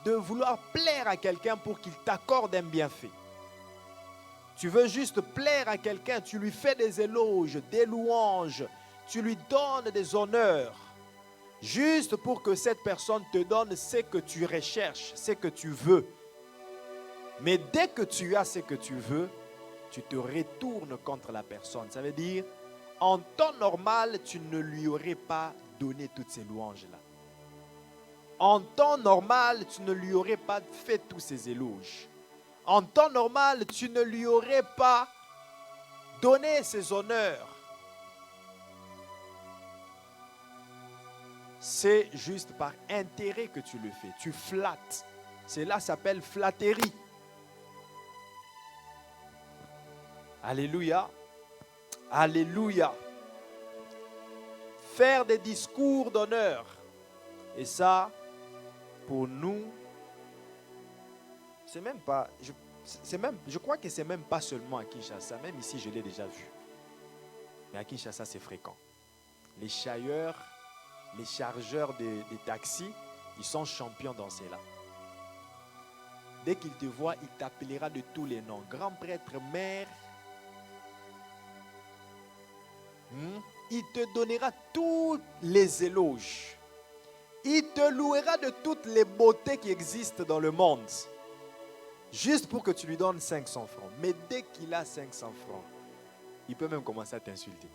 de vouloir plaire à quelqu'un pour qu'il t'accorde un bienfait. Tu veux juste plaire à quelqu'un, tu lui fais des éloges, des louanges, tu lui donnes des honneurs, juste pour que cette personne te donne ce que tu recherches, ce que tu veux. Mais dès que tu as ce que tu veux, tu te retournes contre la personne. Ça veut dire, en temps normal, tu ne lui aurais pas donné toutes ces louanges-là. En temps normal, tu ne lui aurais pas fait tous ces éloges. En temps normal, tu ne lui aurais pas donné ses honneurs. C'est juste par intérêt que tu le fais. Tu flattes. Cela s'appelle flatterie. Alléluia. Alléluia. Faire des discours d'honneur. Et ça, pour nous, c'est même pas... Je crois que c'est même pas seulement à Kinshasa. Même ici, je l'ai déjà vu. Mais à Kinshasa, c'est fréquent. Les chargeurs des taxis, ils sont champions dans cela. Dès qu'il te voit, il t'appellera de tous les noms. Grand prêtre, maire. Il te donnera tous les éloges. Il te louera de toutes les beautés qui existent dans le monde. Juste pour que tu lui donnes 500 francs. Mais dès qu'il a 500 francs, il peut même commencer à t'insulter.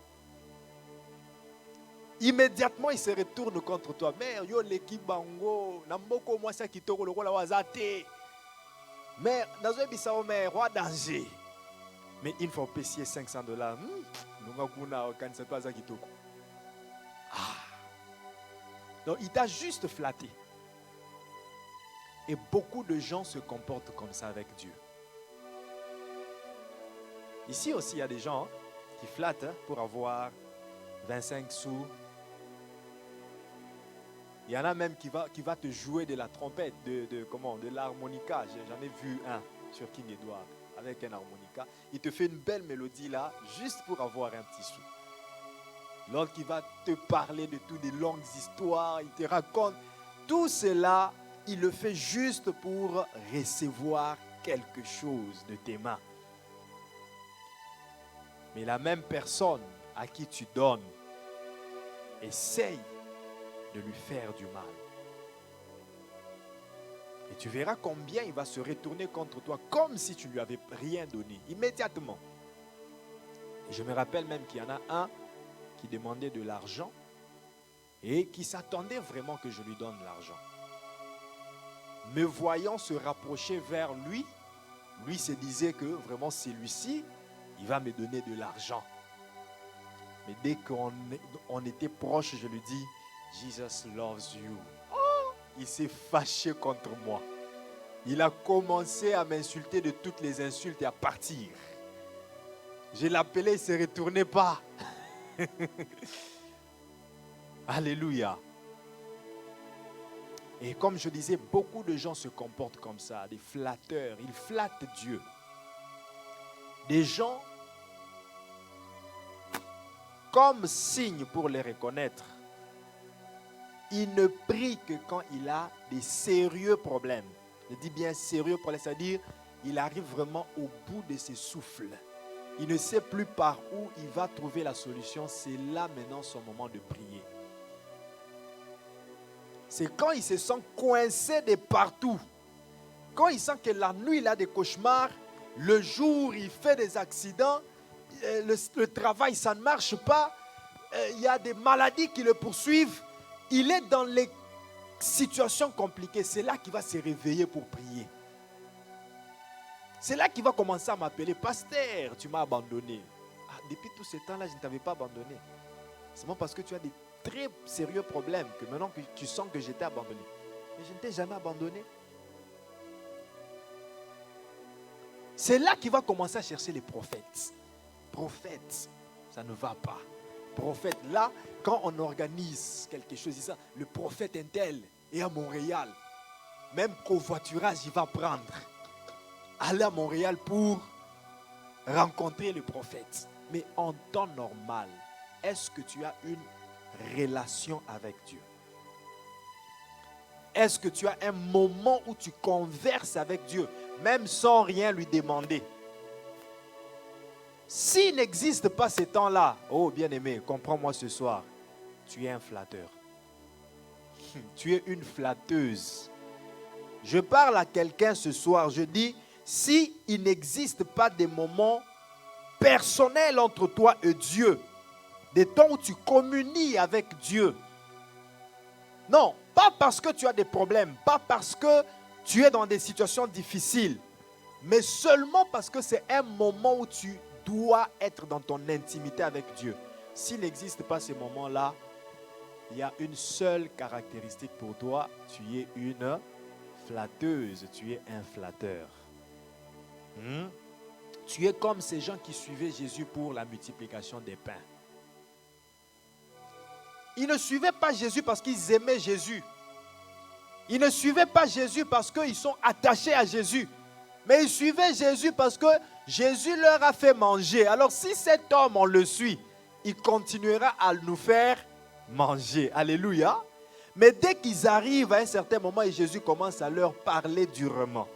Immédiatement, il se retourne contre toi. Mère, yo l'équipe bango, namboko moi ça qui te roule la wazate. Mère, nazo bisao mère, roi danger. Mais il faut payer $500. Donc, il t'a juste flatté. Et beaucoup de gens se comportent comme ça avec Dieu. Ici aussi, il y a des gens qui flattent pour avoir 25 sous. Il y en a même qui va te jouer de la trompette, de l'harmonica. J'en ai vu un sur King Edward avec un harmonica. Il te fait une belle mélodie là, juste pour avoir un petit sou. L'autre qui va te parler de toutes des longues histoires, il te raconte. Tout cela, il le fait juste pour recevoir quelque chose de tes mains. Mais la même personne à qui tu donnes, essaye de lui faire du mal. Et tu verras combien il va se retourner contre toi comme si tu ne lui avais rien donné, immédiatement. Et je me rappelle même qu'il y en a un qui demandait de l'argent et qui s'attendait vraiment que je lui donne l'argent. Me voyant se rapprocher vers lui, lui se disait que vraiment celui-ci, il va me donner de l'argent. Mais dès qu'on était proche, je lui dis, Jesus loves you. Oh, il s'est fâché contre moi. Il a commencé à m'insulter de toutes les insultes et à partir. Je l'appelais, il ne se retournait pas. Alléluia. Et comme je disais, beaucoup de gens se comportent comme ça, des flatteurs. Ils flattent Dieu. Des gens, comme signe pour les reconnaître, il ne prie que quand il a des sérieux problèmes. Je dis bien sérieux problèmes, c'est-à-dire il arrive vraiment au bout de ses souffles. Il ne sait plus par où il va trouver la solution. C'est là maintenant son moment de prier. C'est quand il se sent coincé de partout. Quand il sent que la nuit il a des cauchemars, le jour il fait des accidents, le travail ça ne marche pas, il y a des maladies qui le poursuivent. Il est dans les situations compliquées. C'est là qu'il va se réveiller pour prier. C'est là qu'il va commencer à m'appeler. Pasteur, tu m'as abandonné. Ah, depuis tout ce temps-là, je ne t'avais pas abandonné. C'est bon parce que tu as des très sérieux problèmes que maintenant que tu sens que j'étais abandonné. Mais je ne t'ai jamais abandonné. C'est là qu'il va commencer à chercher les prophètes. Prophètes, ça ne va pas. Prophète, là, quand on organise quelque chose, ça, le prophète Intel est à Montréal. Même covoiturage, il va prendre. Aller à Montréal pour rencontrer le prophète. Mais en temps normal, est-ce que tu as une relation avec Dieu? Est-ce que tu as un moment où tu converses avec Dieu, même sans rien lui demander? S'il n'existe pas ces temps-là, oh bien-aimé, comprends-moi ce soir, tu es un flatteur. Tu es une flatteuse. Je parle à quelqu'un ce soir, je dis, si il n'existe pas des moments personnels entre toi et Dieu, des temps où tu communies avec Dieu, non, pas parce que tu as des problèmes, pas parce que tu es dans des situations difficiles, mais seulement parce que c'est un moment où tu dois être dans ton intimité avec Dieu. S'il n'existe pas ces moments-là, il y a une seule caractéristique pour toi, tu es une flatteuse, tu es un flatteur. Tu es comme ces gens qui suivaient Jésus pour la multiplication des pains. Ils ne suivaient pas Jésus parce qu'ils aimaient Jésus. Ils ne suivaient pas Jésus parce qu'ils sont attachés à Jésus. Mais ils suivaient Jésus parce que Jésus leur a fait manger. Alors si cet homme, on le suit, il continuera à nous faire manger. Alléluia. Mais dès qu'ils arrivent à un certain moment et Jésus commence à leur parler durement,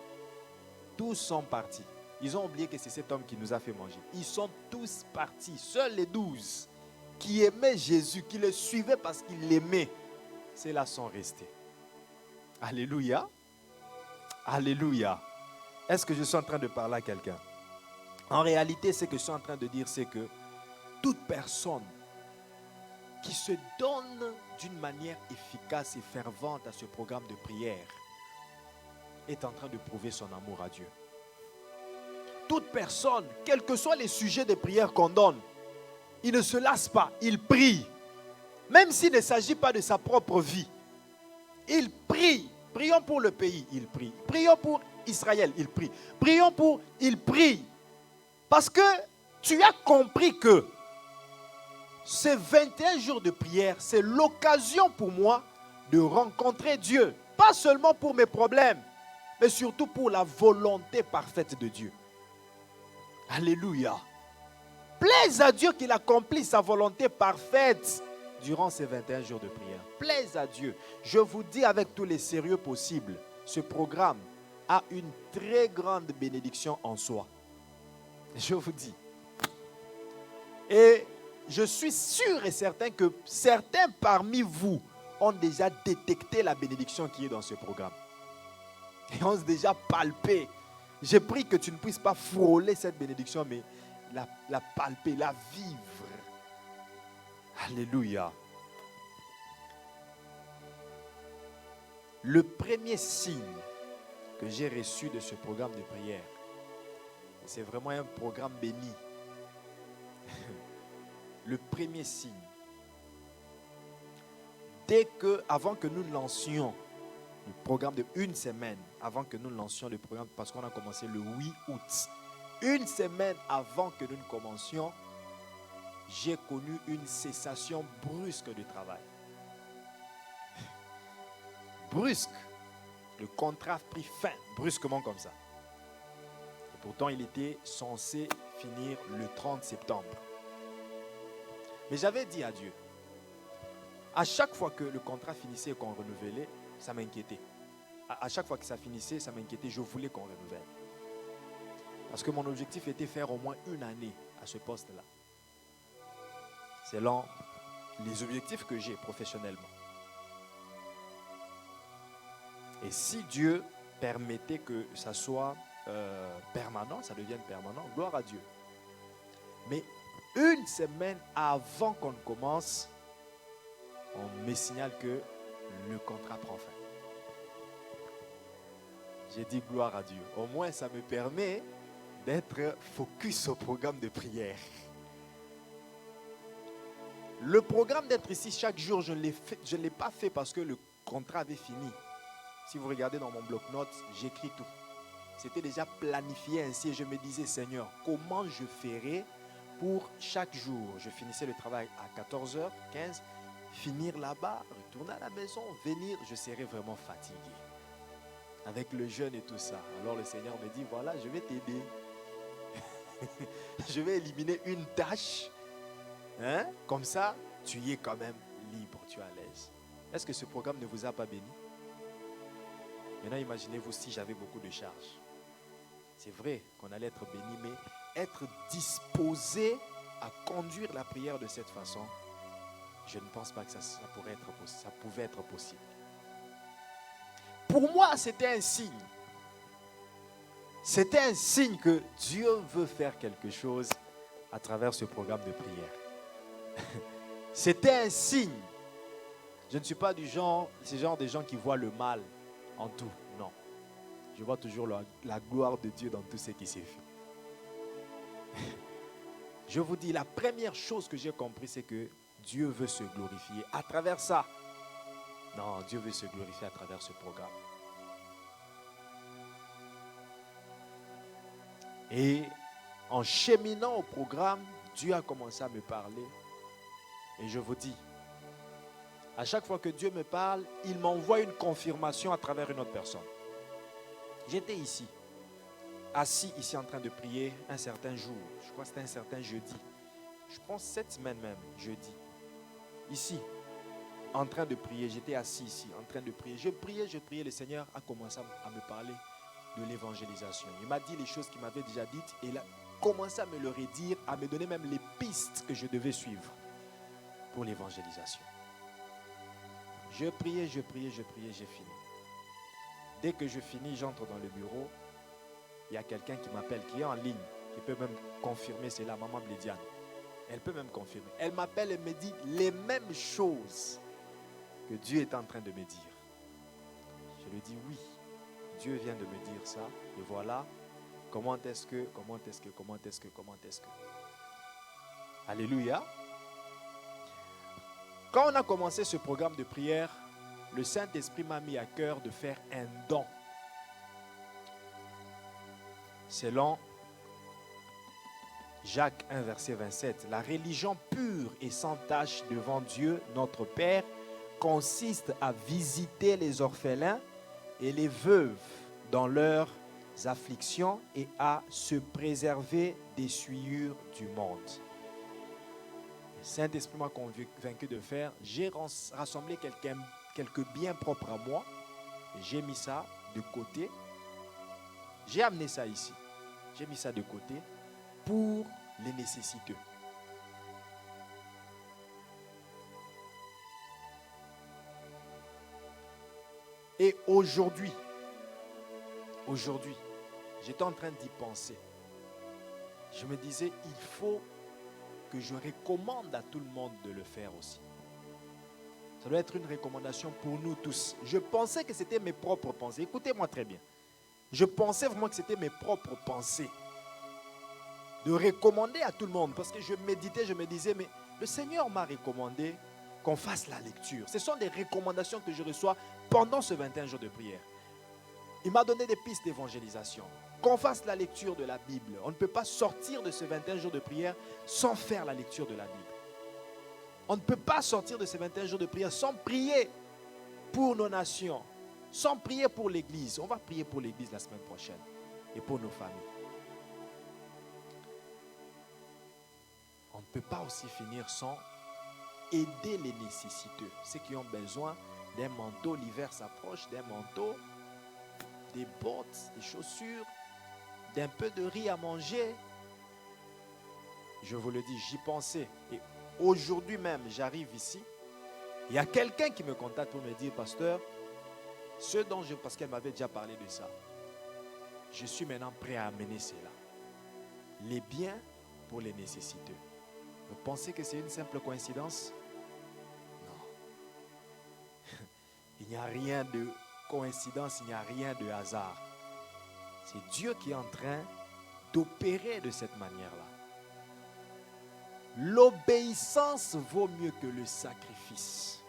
tous sont partis. Ils ont oublié que c'est cet homme qui nous a fait manger. Ils sont tous partis. Seuls les 12 qui aimaient Jésus, qui le suivaient parce qu'ils l'aimaient, ceux-là sont restés. Alléluia. Alléluia. Est-ce que je suis en train de parler à quelqu'un? En réalité, ce que je suis en train de dire, c'est que toute personne qui se donne d'une manière efficace et fervente à ce programme de prière est en train de prouver son amour à Dieu. Toute personne, quels que soient les sujets de prière qu'on donne, il ne se lasse pas, il prie. Même s'il ne s'agit pas de sa propre vie. Il prie. Prions pour le pays, il prie. Prions pour Israël, il prie. Prions pour, il prie. Parce que tu as compris que ces 21 jours de prière, c'est l'occasion pour moi de rencontrer Dieu. Pas seulement pour mes problèmes, mais surtout pour la volonté parfaite de Dieu. Alléluia. Plaise à Dieu qu'il accomplisse sa volonté parfaite durant ces 21 jours de prière. Plaise à Dieu. Je vous dis avec tous les sérieux possibles, ce programme a une très grande bénédiction en soi. Je vous dis. Et je suis sûr et certain que certains parmi vous ont déjà détecté la bénédiction qui est dans ce programme. Et ont déjà palpé. J'ai pris que tu ne puisses pas frôler cette bénédiction, mais la palper, la vivre. Alléluia. Le premier signe que j'ai reçu de ce programme de prière, c'est vraiment un programme béni. Le premier signe, avant que nous lancions le programme de une semaine, avant que nous lancions le programme, parce qu'on a commencé le 8 août, une semaine avant que nous ne commencions, j'ai connu une cessation brusque de travail. Brusque. Le contrat a pris fin, brusquement comme ça. Et pourtant, il était censé finir le 30 septembre. Mais j'avais dit à Dieu, à chaque fois que le contrat finissait et qu'on renouvelait, ça m'inquiétait. À chaque fois que ça finissait, ça m'inquiétait. Je voulais qu'on renouvelle. Parce que mon objectif était de faire au moins une année à ce poste-là. Selon les objectifs que j'ai professionnellement. Et si Dieu permettait que ça soit permanent, ça devienne permanent, gloire à Dieu. Mais une semaine avant qu'on commence, on me signale que le contrat prend fin. J'ai dit gloire à Dieu. Au moins, ça me permet d'être focus au programme de prière. Le programme d'être ici chaque jour, je ne l'ai pas fait parce que le contrat avait fini. Si vous regardez dans mon bloc-notes, j'écris tout. C'était déjà planifié ainsi et je me disais, Seigneur, comment je ferai pour chaque jour? Je finissais le travail à 14h15, finir là-bas, retourner à la maison, venir, je serais vraiment fatigué. Avec le jeûne et tout ça. Alors le Seigneur me dit, voilà, je vais t'aider. Je vais éliminer une tâche. Hein? Comme ça, tu y es quand même libre, tu es à l'aise. Est-ce que ce programme ne vous a pas béni? Maintenant, imaginez-vous si j'avais beaucoup de charges. C'est vrai qu'on allait être béni, mais être disposé à conduire la prière de cette façon, je ne pense pas que ça pouvait être possible. Pour moi, c'était un signe. C'était un signe que Dieu veut faire quelque chose à travers ce programme de prière. C'était un signe. Je ne suis pas ce genre de gens qui voient le mal en tout. Non. Je vois toujours la gloire de Dieu dans tout ce qui s'est fait. Je vous dis, la première chose que j'ai compris, c'est que Dieu veut se glorifier à travers ça. Non, Dieu veut se glorifier à travers ce programme. Et en cheminant au programme, Dieu a commencé à me parler. Et je vous dis, à chaque fois que Dieu me parle, il m'envoie une confirmation à travers une autre personne. J'étais ici, assis ici en train de prier un certain jour. Je crois que c'était un certain jeudi. Je pense cette semaine même, jeudi. Ici, en train de prier, j'étais assis ici, en train de prier. Je priais, le Seigneur a commencé à me parler de l'évangélisation. Il m'a dit les choses qu'il m'avait déjà dites et il a commencé à me le redire, à me donner même les pistes que je devais suivre pour l'évangélisation. Je priais, j'ai fini. Dès que je finis, j'entre dans le bureau. Il y a quelqu'un qui m'appelle, qui est en ligne, qui peut même confirmer, c'est la maman Blédiane. Elle peut même confirmer. Elle m'appelle et me dit les mêmes choses que Dieu est en train de me dire. Je lui dis oui, Dieu vient de me dire ça. Et voilà, comment est-ce que. Alléluia. Quand on a commencé ce programme de prière, le Saint-Esprit m'a mis à cœur de faire un don. Selon Jacques 1, verset 27, la religion pure et sans tache devant Dieu, notre Père, consiste à visiter les orphelins et les veuves dans leurs afflictions et à se préserver des souillures du monde. Le Saint-Esprit m'a convaincu de faire. J'ai rassemblé quelques biens propres à moi. Et j'ai mis ça de côté. J'ai amené ça ici. J'ai mis ça de côté pour les nécessiteux. Et aujourd'hui, j'étais en train d'y penser. Je me disais, il faut que je recommande à tout le monde de le faire aussi. Ça doit être une recommandation pour nous tous. Je pensais que c'était mes propres pensées. Écoutez-moi très bien. Je pensais vraiment que c'était mes propres pensées. De recommander à tout le monde. Parce que je méditais, je me disais, mais le Seigneur m'a recommandé qu'on fasse la lecture. Ce sont des recommandations que je reçois pendant ce 21 jours de prière. Il m'a donné des pistes d'évangélisation. Qu'on fasse la lecture de la Bible. On ne peut pas sortir de ce 21 jours de prière sans faire la lecture de la Bible. On ne peut pas sortir de ces 21 jours de prière sans prier pour nos nations, sans prier pour l'Église. On va prier pour l'Église la semaine prochaine et pour nos familles. On ne peut pas aussi finir sans aider les nécessiteux, ceux qui ont besoin d'un manteau. L'hiver s'approche, d'un manteau, des bottes, des chaussures, d'un peu de riz à manger. Je vous le dis, j'y pensais. Et aujourd'hui même, j'arrive ici. Il y a quelqu'un qui me contacte pour me dire, pasteur, parce qu'elle m'avait déjà parlé de ça, je suis maintenant prêt à amener cela. Les biens pour les nécessiteux. Vous pensez que c'est une simple coïncidence? Non. Il n'y a rien de coïncidence, il n'y a rien de hasard. C'est Dieu qui est en train d'opérer de cette manière-là. L'obéissance vaut mieux que le sacrifice.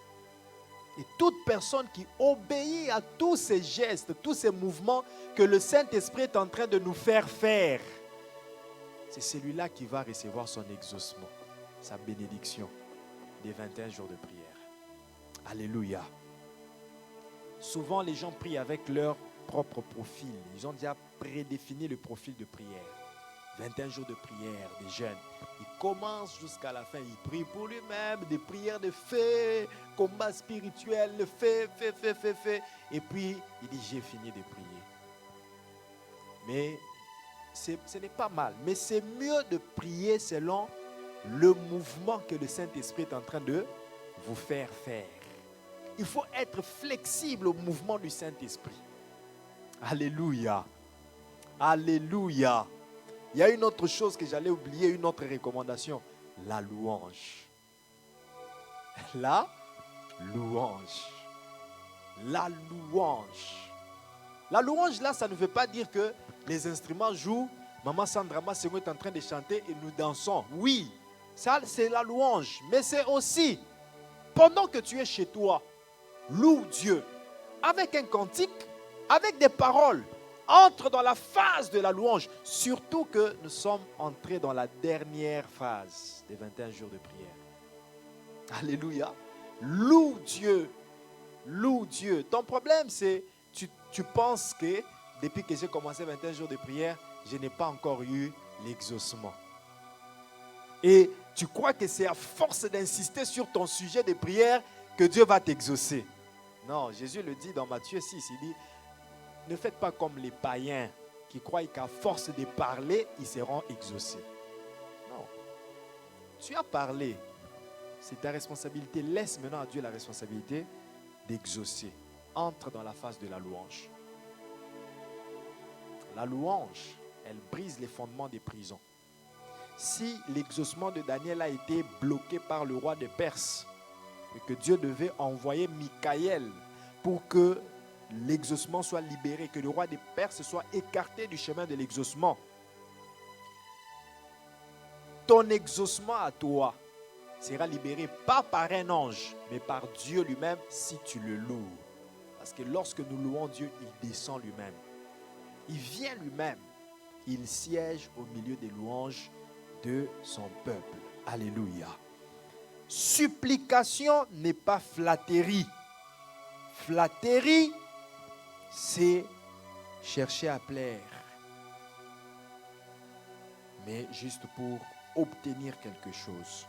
Et toute personne qui obéit à tous ces gestes, tous ces mouvements que le Saint-Esprit est en train de nous faire faire, c'est celui-là qui va recevoir son exaucement, sa bénédiction des 21 jours de prière. Alléluia. Souvent, les gens prient avec leur propre profil. Ils ont déjà prédéfini le profil de prière. 21 jours de prière, des jeunes. Ils commence jusqu'à la fin. Il prie pour lui-même, des prières de fait, combat spirituel, le fait. Et puis, il dit, j'ai fini de prier. Mais ce n'est pas mal. Mais c'est mieux de prier selon le mouvement que le Saint-Esprit est en train de vous faire faire. Il faut être flexible au mouvement du Saint-Esprit. Alléluia. Alléluia. Il y a une autre chose que j'allais oublier, une autre recommandation. La louange. La louange. La louange. La louange, là, ça ne veut pas dire que les instruments jouent. Maman Sandra Massengo est en train de chanter et nous dansons. Oui, ça, c'est la louange. Mais c'est aussi, pendant que tu es chez toi, loue Dieu avec un cantique, avec des paroles. Entre dans la phase de la louange. Surtout que nous sommes entrés dans la dernière phase des 21 jours de prière. Alléluia. Loue Dieu. Loue Dieu. Ton problème, c'est tu penses que depuis que j'ai commencé 21 jours de prière, je n'ai pas encore eu l'exaucement. Et tu crois que c'est à force d'insister sur ton sujet de prière que Dieu va t'exaucer. Non, Jésus le dit dans Matthieu 6, il dit, ne faites pas comme les païens qui croient qu'à force de parler, ils seront exaucés. Non. Tu as parlé. C'est ta responsabilité. Laisse maintenant à Dieu la responsabilité d'exaucer. Entre dans la phase de la louange. La louange, elle brise les fondements des prisons. Si l'exaucement de Daniel a été bloqué par le roi de Perse et que Dieu devait envoyer Michaël pour que l'exaucement soit libéré, que le roi des Perses soit écarté du chemin de l'exaucement. Ton exaucement à toi sera libéré pas par un ange, mais par Dieu lui-même si tu le loues. Parce que lorsque nous louons Dieu, il descend lui-même. Il vient lui-même. Il siège au milieu des louanges de son peuple. Alléluia. Supplication n'est pas flatterie. Flatterie, c'est chercher à plaire, mais juste pour obtenir quelque chose.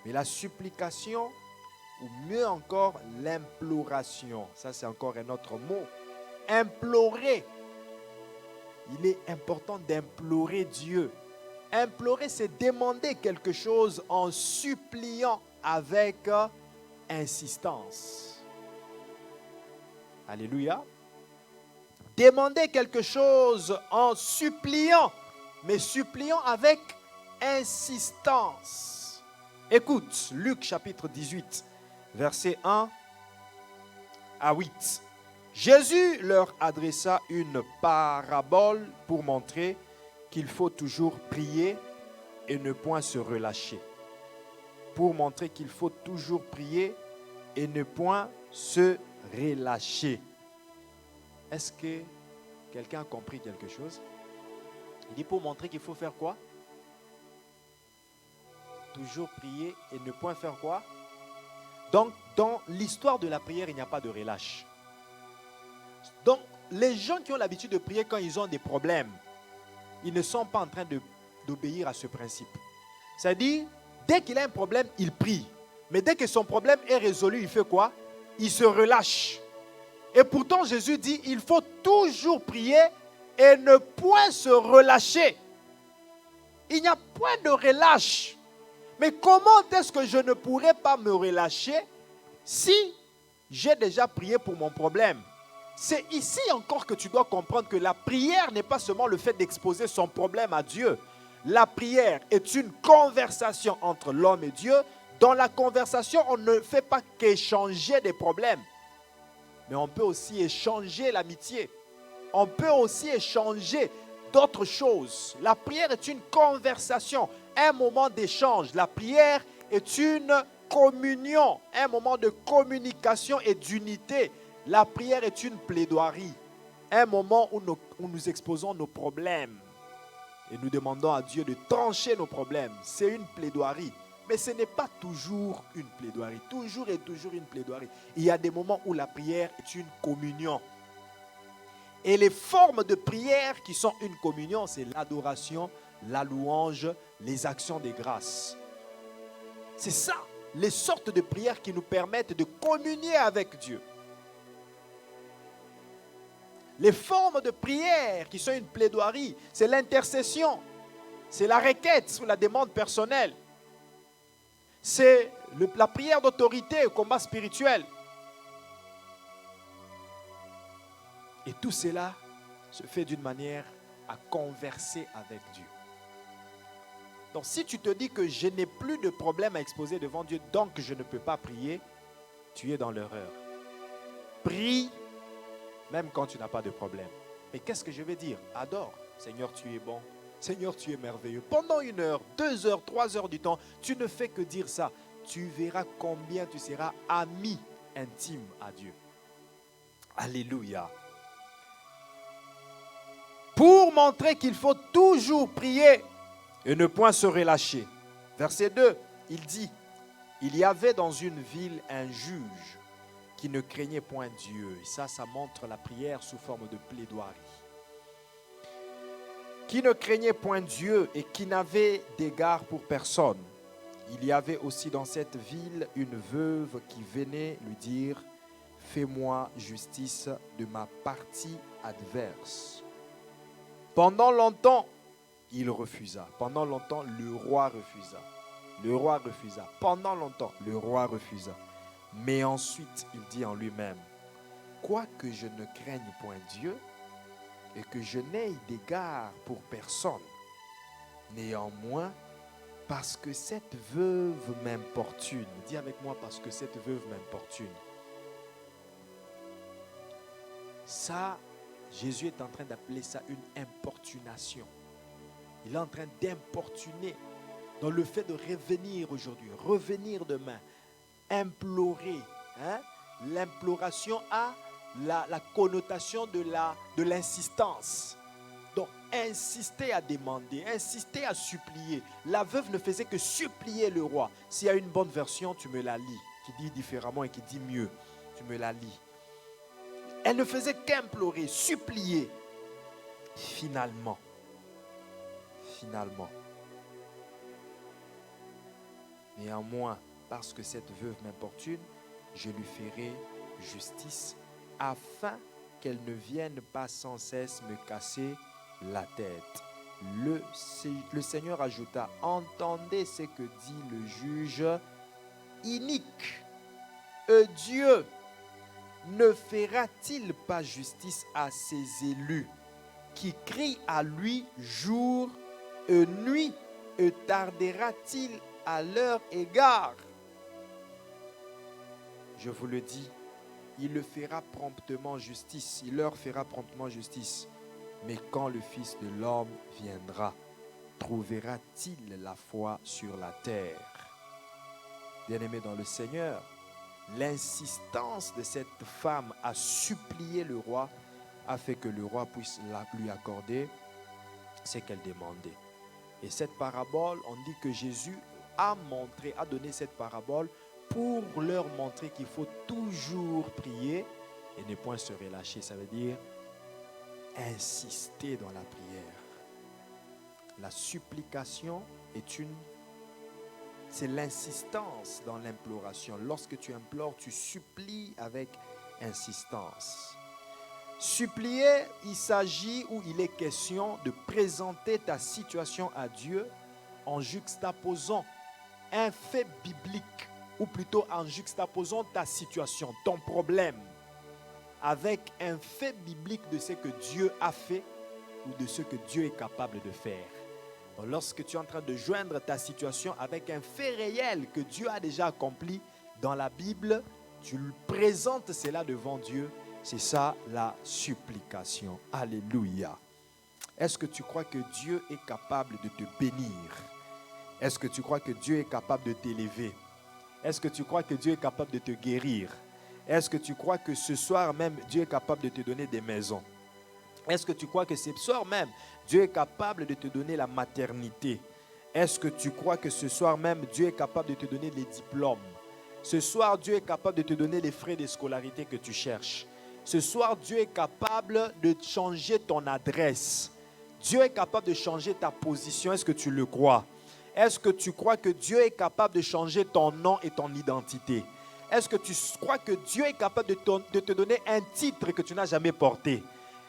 Mais la supplication, ou mieux encore, l'imploration, ça c'est encore un autre mot. Implorer. Il est important d'implorer Dieu. Implorer, c'est demander quelque chose en suppliant avec insistance. Alléluia. Demander quelque chose en suppliant, mais suppliant avec insistance. Écoute, Luc chapitre 18, versets 1 à 8. Jésus leur adressa une parabole pour montrer qu'il faut toujours prier et ne point se relâcher. Pour montrer qu'il faut toujours prier et ne point se relâcher. Est-ce que quelqu'un a compris quelque chose? Il dit pour montrer qu'il faut faire quoi? Toujours prier et ne point faire quoi? Donc, dans l'histoire de la prière, il n'y a pas de relâche. Donc, les gens qui ont l'habitude de prier quand ils ont des problèmes, ils ne sont pas en train d'obéir à ce principe. C'est-à-dire, dès qu'il a un problème, il prie. Mais dès que son problème est résolu, il fait quoi? Il se relâche. Et pourtant, Jésus dit, il faut toujours prier et ne point se relâcher. Il n'y a point de relâche. Mais comment est-ce que je ne pourrais pas me relâcher si j'ai déjà prié pour mon problème? C'est ici encore que tu dois comprendre que la prière n'est pas seulement le fait d'exposer son problème à Dieu. La prière est une conversation entre l'homme et Dieu. Dans la conversation, on ne fait pas qu'échanger des problèmes. Mais on peut aussi échanger l'amitié. On peut aussi échanger d'autres choses. La prière est une conversation, un moment d'échange. La prière est une communion, un moment de communication et d'unité. La prière est une plaidoirie, un moment où nous exposons nos problèmes et nous demandons à Dieu de trancher nos problèmes. C'est une plaidoirie, mais ce n'est pas toujours une plaidoirie, toujours et toujours une plaidoirie. Il y a des moments où la prière est une communion. Et les formes de prière qui sont une communion, c'est l'adoration, la louange, les actions des grâces. C'est ça, les sortes de prières qui nous permettent de communier avec Dieu. Les formes de prière qui sont une plaidoirie, c'est l'intercession, c'est la requête sur la demande personnelle, c'est la prière d'autorité au combat spirituel. Et tout cela se fait d'une manière à converser avec Dieu. Donc si tu te dis que je n'ai plus de problème à exposer devant Dieu, donc je ne peux pas prier, tu es dans l'erreur. Prie même quand tu n'as pas de problème. Mais qu'est-ce que je vais dire? Adore. Seigneur, tu es bon. Seigneur, tu es merveilleux. Pendant 1 heure, 2 heures, 3 heures du temps, tu ne fais que dire ça. Tu verras combien tu seras ami intime à Dieu. Alléluia. Pour montrer qu'il faut toujours prier et ne point se relâcher. Verset 2, il dit, il y avait dans une ville un juge qui ne craignait point Dieu. Et ça montre la prière sous forme de plaidoirie. Qui ne craignait point Dieu et qui n'avait d'égard pour personne. Il y avait aussi dans cette ville une veuve qui venait lui dire, fais-moi justice de ma partie adverse. Pendant longtemps, il refusa. Pendant longtemps, le roi refusa. Le roi refusa. Pendant longtemps, le roi refusa. Mais ensuite, il dit en lui-même, quoique je ne craigne point Dieu et que je n'aie d'égard pour personne, néanmoins, parce que cette veuve m'importune. Dis avec moi, parce que cette veuve m'importune. Ça, Jésus est en train d'appeler ça une importunation. Il est en train d'importuner dans le fait de revenir aujourd'hui, revenir demain, implorer. L'imploration a la connotation de l'insistance. Donc, insister à demander, insister à supplier. La veuve ne faisait que supplier le roi. S'il y a une bonne version, tu me la lis, qui dit différemment et qui dit mieux. Tu me la lis. Elle ne faisait qu'implorer, supplier. Finalement, néanmoins, parce que cette veuve m'importune, je lui ferai justice afin qu'elle ne vienne pas sans cesse me casser la tête. Le Seigneur ajouta, entendez ce que dit le juge inique. Dieu ne fera-t-il pas justice à ses élus qui crient à lui jour et nuit, et tardera-t-il à leur égard? Je vous le dis, il le fera promptement justice, il leur fera promptement justice. Mais quand le Fils de l'homme viendra, trouvera-t-il la foi sur la terre? Bien-aimés dans le Seigneur, l'insistance de cette femme à supplier le roi a fait que le roi puisse lui accorder ce qu'elle demandait. Et cette parabole, on dit que Jésus a donné cette parabole pour leur montrer qu'il faut toujours prier et ne point se relâcher. Ça veut dire insister dans la prière. La supplication c'est l'insistance dans l'imploration. Lorsque tu implores, tu supplies avec insistance. Supplier, il s'agit ou il est question de présenter ta situation à Dieu en juxtaposant un fait biblique, ou plutôt en juxtaposant ta situation, ton problème, avec un fait biblique de ce que Dieu a fait ou de ce que Dieu est capable de faire. Donc, lorsque tu es en train de joindre ta situation avec un fait réel que Dieu a déjà accompli dans la Bible, tu présentes cela devant Dieu. C'est ça la supplication. Alléluia. Est-ce que tu crois que Dieu est capable de te bénir? Est-ce que tu crois que Dieu est capable de t'élever? Est-ce que tu crois que Dieu est capable de te guérir? Est-ce que tu crois que ce soir même, Dieu est capable de te donner des maisons? Est-ce que tu crois que ce soir même, Dieu est capable de te donner la maternité? Est-ce que tu crois que ce soir même, Dieu est capable de te donner les diplômes? Ce soir, Dieu est capable de te donner les frais de scolarité que tu cherches. Ce soir, Dieu est capable de changer ton adresse. Dieu est capable de changer ta position. Est-ce que tu le crois? Est-ce que tu crois que Dieu est capable de changer ton nom et ton identité? Est-ce que tu crois que Dieu est capable de te donner un titre que tu n'as jamais porté?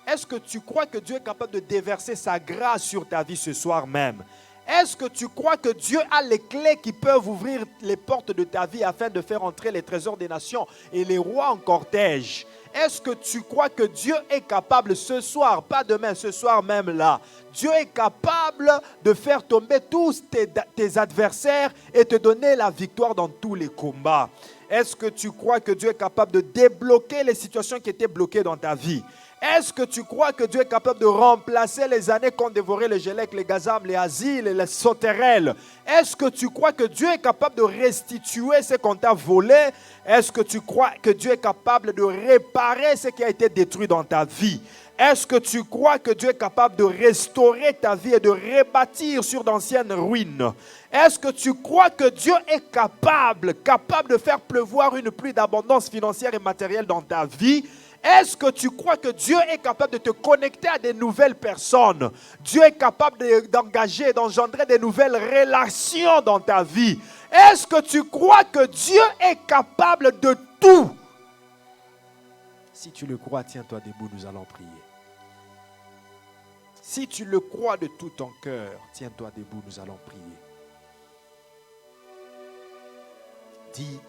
Est-ce que tu crois que Dieu est capable de déverser sa grâce sur ta vie ce soir même? Est-ce que tu crois que Dieu a les clés qui peuvent ouvrir les portes de ta vie afin de faire entrer les trésors des nations et les rois en cortège? Est-ce que tu crois que Dieu est capable ce soir, pas demain, ce soir même là, Dieu est capable de faire tomber tous tes adversaires et te donner la victoire dans tous les combats? Est-ce que tu crois que Dieu est capable de débloquer les situations qui étaient bloquées dans ta vie? Est-ce que tu crois que Dieu est capable de remplacer les années qu'ont dévoré les Gélèques, les Gazam, les Asiles et les Sauterelles? Est-ce que tu crois que Dieu est capable de restituer ce qu'on t'a volé? Est-ce que tu crois que Dieu est capable de réparer ce qui a été détruit dans ta vie? Est-ce que tu crois que Dieu est capable de restaurer ta vie et de rebâtir sur d'anciennes ruines? Est-ce que tu crois que Dieu est capable de faire pleuvoir une pluie d'abondance financière et matérielle dans ta vie? Est-ce que tu crois que Dieu est capable de te connecter à des nouvelles personnes? Dieu est capable d'engager, d'engendrer des nouvelles relations dans ta vie? Est-ce que tu crois que Dieu est capable de tout? Si tu le crois, tiens-toi debout, nous allons prier. Si tu le crois de tout ton cœur, tiens-toi debout, nous allons prier. Dis,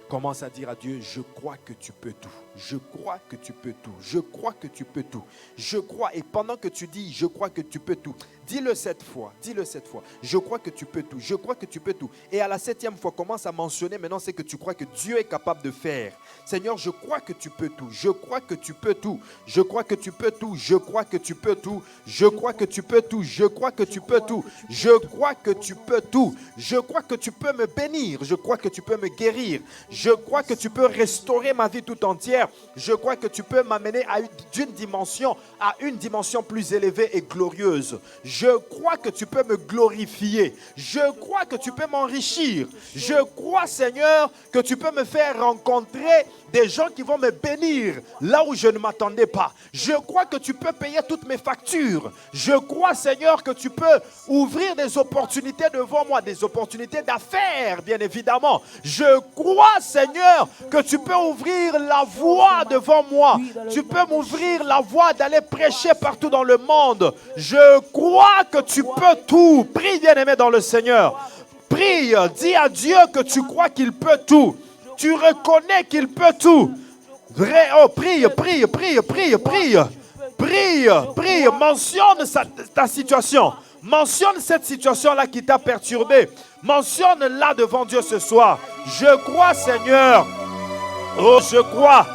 commence à dire à Dieu, je crois que tu peux tout. Je crois que tu peux tout. Je crois que tu peux tout. Je crois. Et pendant que tu dis, je crois que tu peux tout, dis-le 7 fois. Dis-le 7 fois. Je crois que tu peux tout. Je crois que tu peux tout. Et à la 7e fois, commence à mentionner maintenant ce que tu crois que Dieu est capable de faire. Seigneur, je crois que tu peux tout. Je crois que tu peux tout. Je crois que tu peux tout. Je crois que tu peux tout. Je crois que tu peux tout. Je crois que tu peux tout. Je crois que tu peux tout. Je crois que tu peux me bénir. Je crois que tu peux me guérir. Je crois que tu peux restaurer ma vie tout entière. Je crois que tu peux m'amener d'une dimension à une dimension plus élevée et glorieuse. Je crois que tu peux me glorifier. Je crois que tu peux m'enrichir. Je crois, Seigneur, que tu peux me faire rencontrer des gens qui vont me bénir là où je ne m'attendais pas. Je crois que tu peux payer toutes mes factures. Je crois, Seigneur, que tu peux ouvrir des opportunités devant moi, des opportunités d'affaires, bien évidemment. Je crois, Seigneur, que tu peux ouvrir la voie devant moi. Tu peux m'ouvrir la voie d'aller prêcher partout dans le monde. Je crois que tu peux tout. Prie, bien-aimé dans le Seigneur. Prie, dis à Dieu que tu crois qu'il peut tout. Tu reconnais qu'il peut tout. Oh, prie, prie, prie, prie, prie. Prie, prie. Mentionne ta situation. Mentionne cette situation-là qui t'a perturbé. Mentionne-la devant Dieu ce soir. Je crois, Seigneur. Oh, je crois,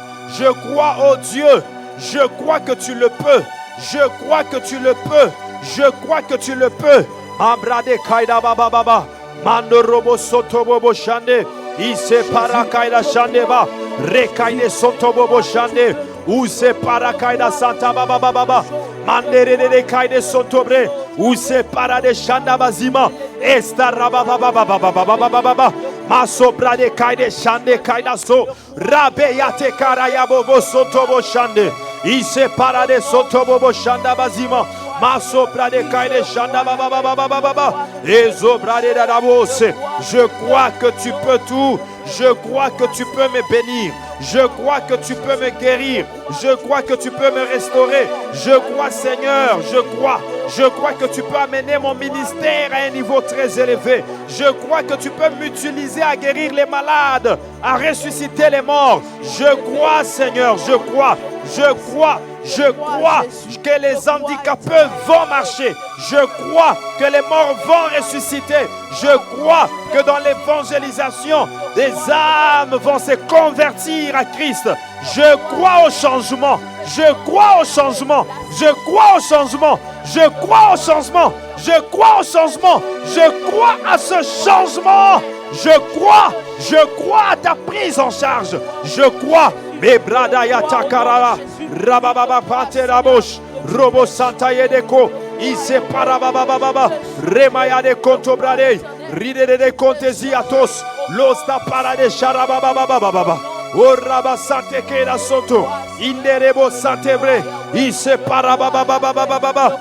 oh Dieu. Je crois que tu le peux. Je crois que tu le peux. Je crois que tu le peux. Ambrade kaida baba baba. Mando robo soto bobo shande. Ise para kaida shande ba. Rekaide soto bobo shande. Use para kaida santa baba baba. Mandere de kaide soto bre. Use para de shanda bazima. Esta raba baba baba baba baba. Masobra de kaide shande kaida so. Rabe yate karaya bobo soto bo shande. Ise para de soto bobo shanda bazima. Masopra de kaide shanda baba baba baba. Ezobra de dadabose. Je crois que tu peux tout. Je crois que tu peux me bénir. Je crois que tu peux me guérir. Je crois que tu peux me restaurer. Je crois, Seigneur, je crois. Je crois que tu peux amener mon ministère à un niveau très élevé. Je crois que tu peux m'utiliser à guérir les malades, à ressusciter les morts. Je crois, Seigneur, je crois. Je crois. Je crois que les handicapés vont marcher. Je crois que les morts vont ressusciter. Je crois que dans l'évangélisation, des âmes vont se convertir à Christ. Je crois au changement. Je crois au changement. Je crois au changement. Je crois au changement. Je crois au changement. Je crois à ce changement. Je crois à ta prise en charge. Je crois. Mebradaya takarara. Rabababa paterabosh. Robo santa yedeko. Ise parabababa. Remaya de kontobrade. Ride de konteziatos. Losta parade sharabababa. Oraba sante kera soto. Inderebo santebre. Ise parabababa.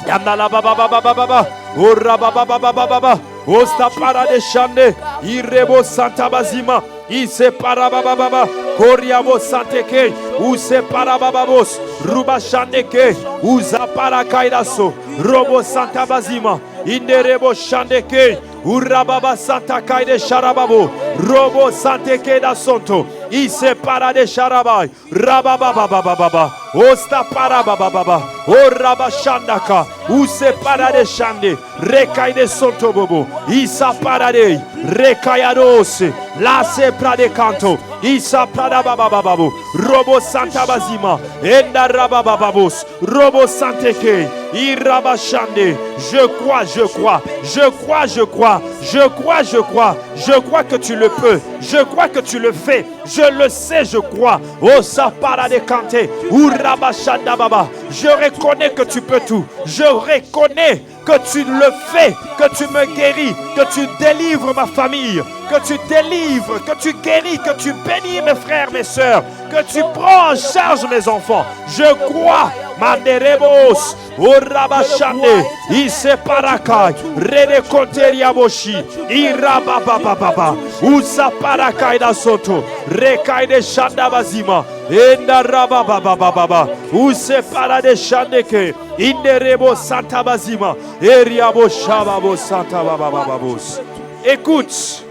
Yandala baba baba baba baba. Ora baba baba baba baba. Osta para de shande. Irebo santa bazima. Ise para baba baba. Koriabo santeke. Use para bababos. Ruba shandeke. Uza para kaidaso. Robo santa bazima. Inderebo shandeke. Urababa santa kaide sharababo. Robo santeke da sonto. Ise para de sharabai. Rababa baba baba. Osta para baba baba. Oraba shandaka. Use para de shande. Rekaide sonto bobo. Isa para de. Rekayadose. La se prade canto. Isa prada baba babu. Robo santa bazima. Enda rabababos. Robo santeke. Iraba shande. Je crois, je crois. Je crois, je crois. Je crois, je crois. Je crois que tu le peux. Je crois que tu le fais. Je le sais, je crois. Oh, ça para de canter. Uraba shanda baba. Je reconnais que tu peux tout. Je reconnais que tu le fais, que tu me guéris, que tu délivres ma famille, que tu délivres, que tu guéris, que tu bénis mes frères, mes soeurs, que tu prends en charge mes enfants. Je crois. Manderebos, Orabashande, Iseparakai, Rede Konteriaboshi, Irabababa, Usaparakai da Soto, Rekai de Shandabazima, Enda Rabababa, Usepara de Shandeke, Inderebo Santa Bazima, Eriabo Shababo Santa Babababos. Écoute,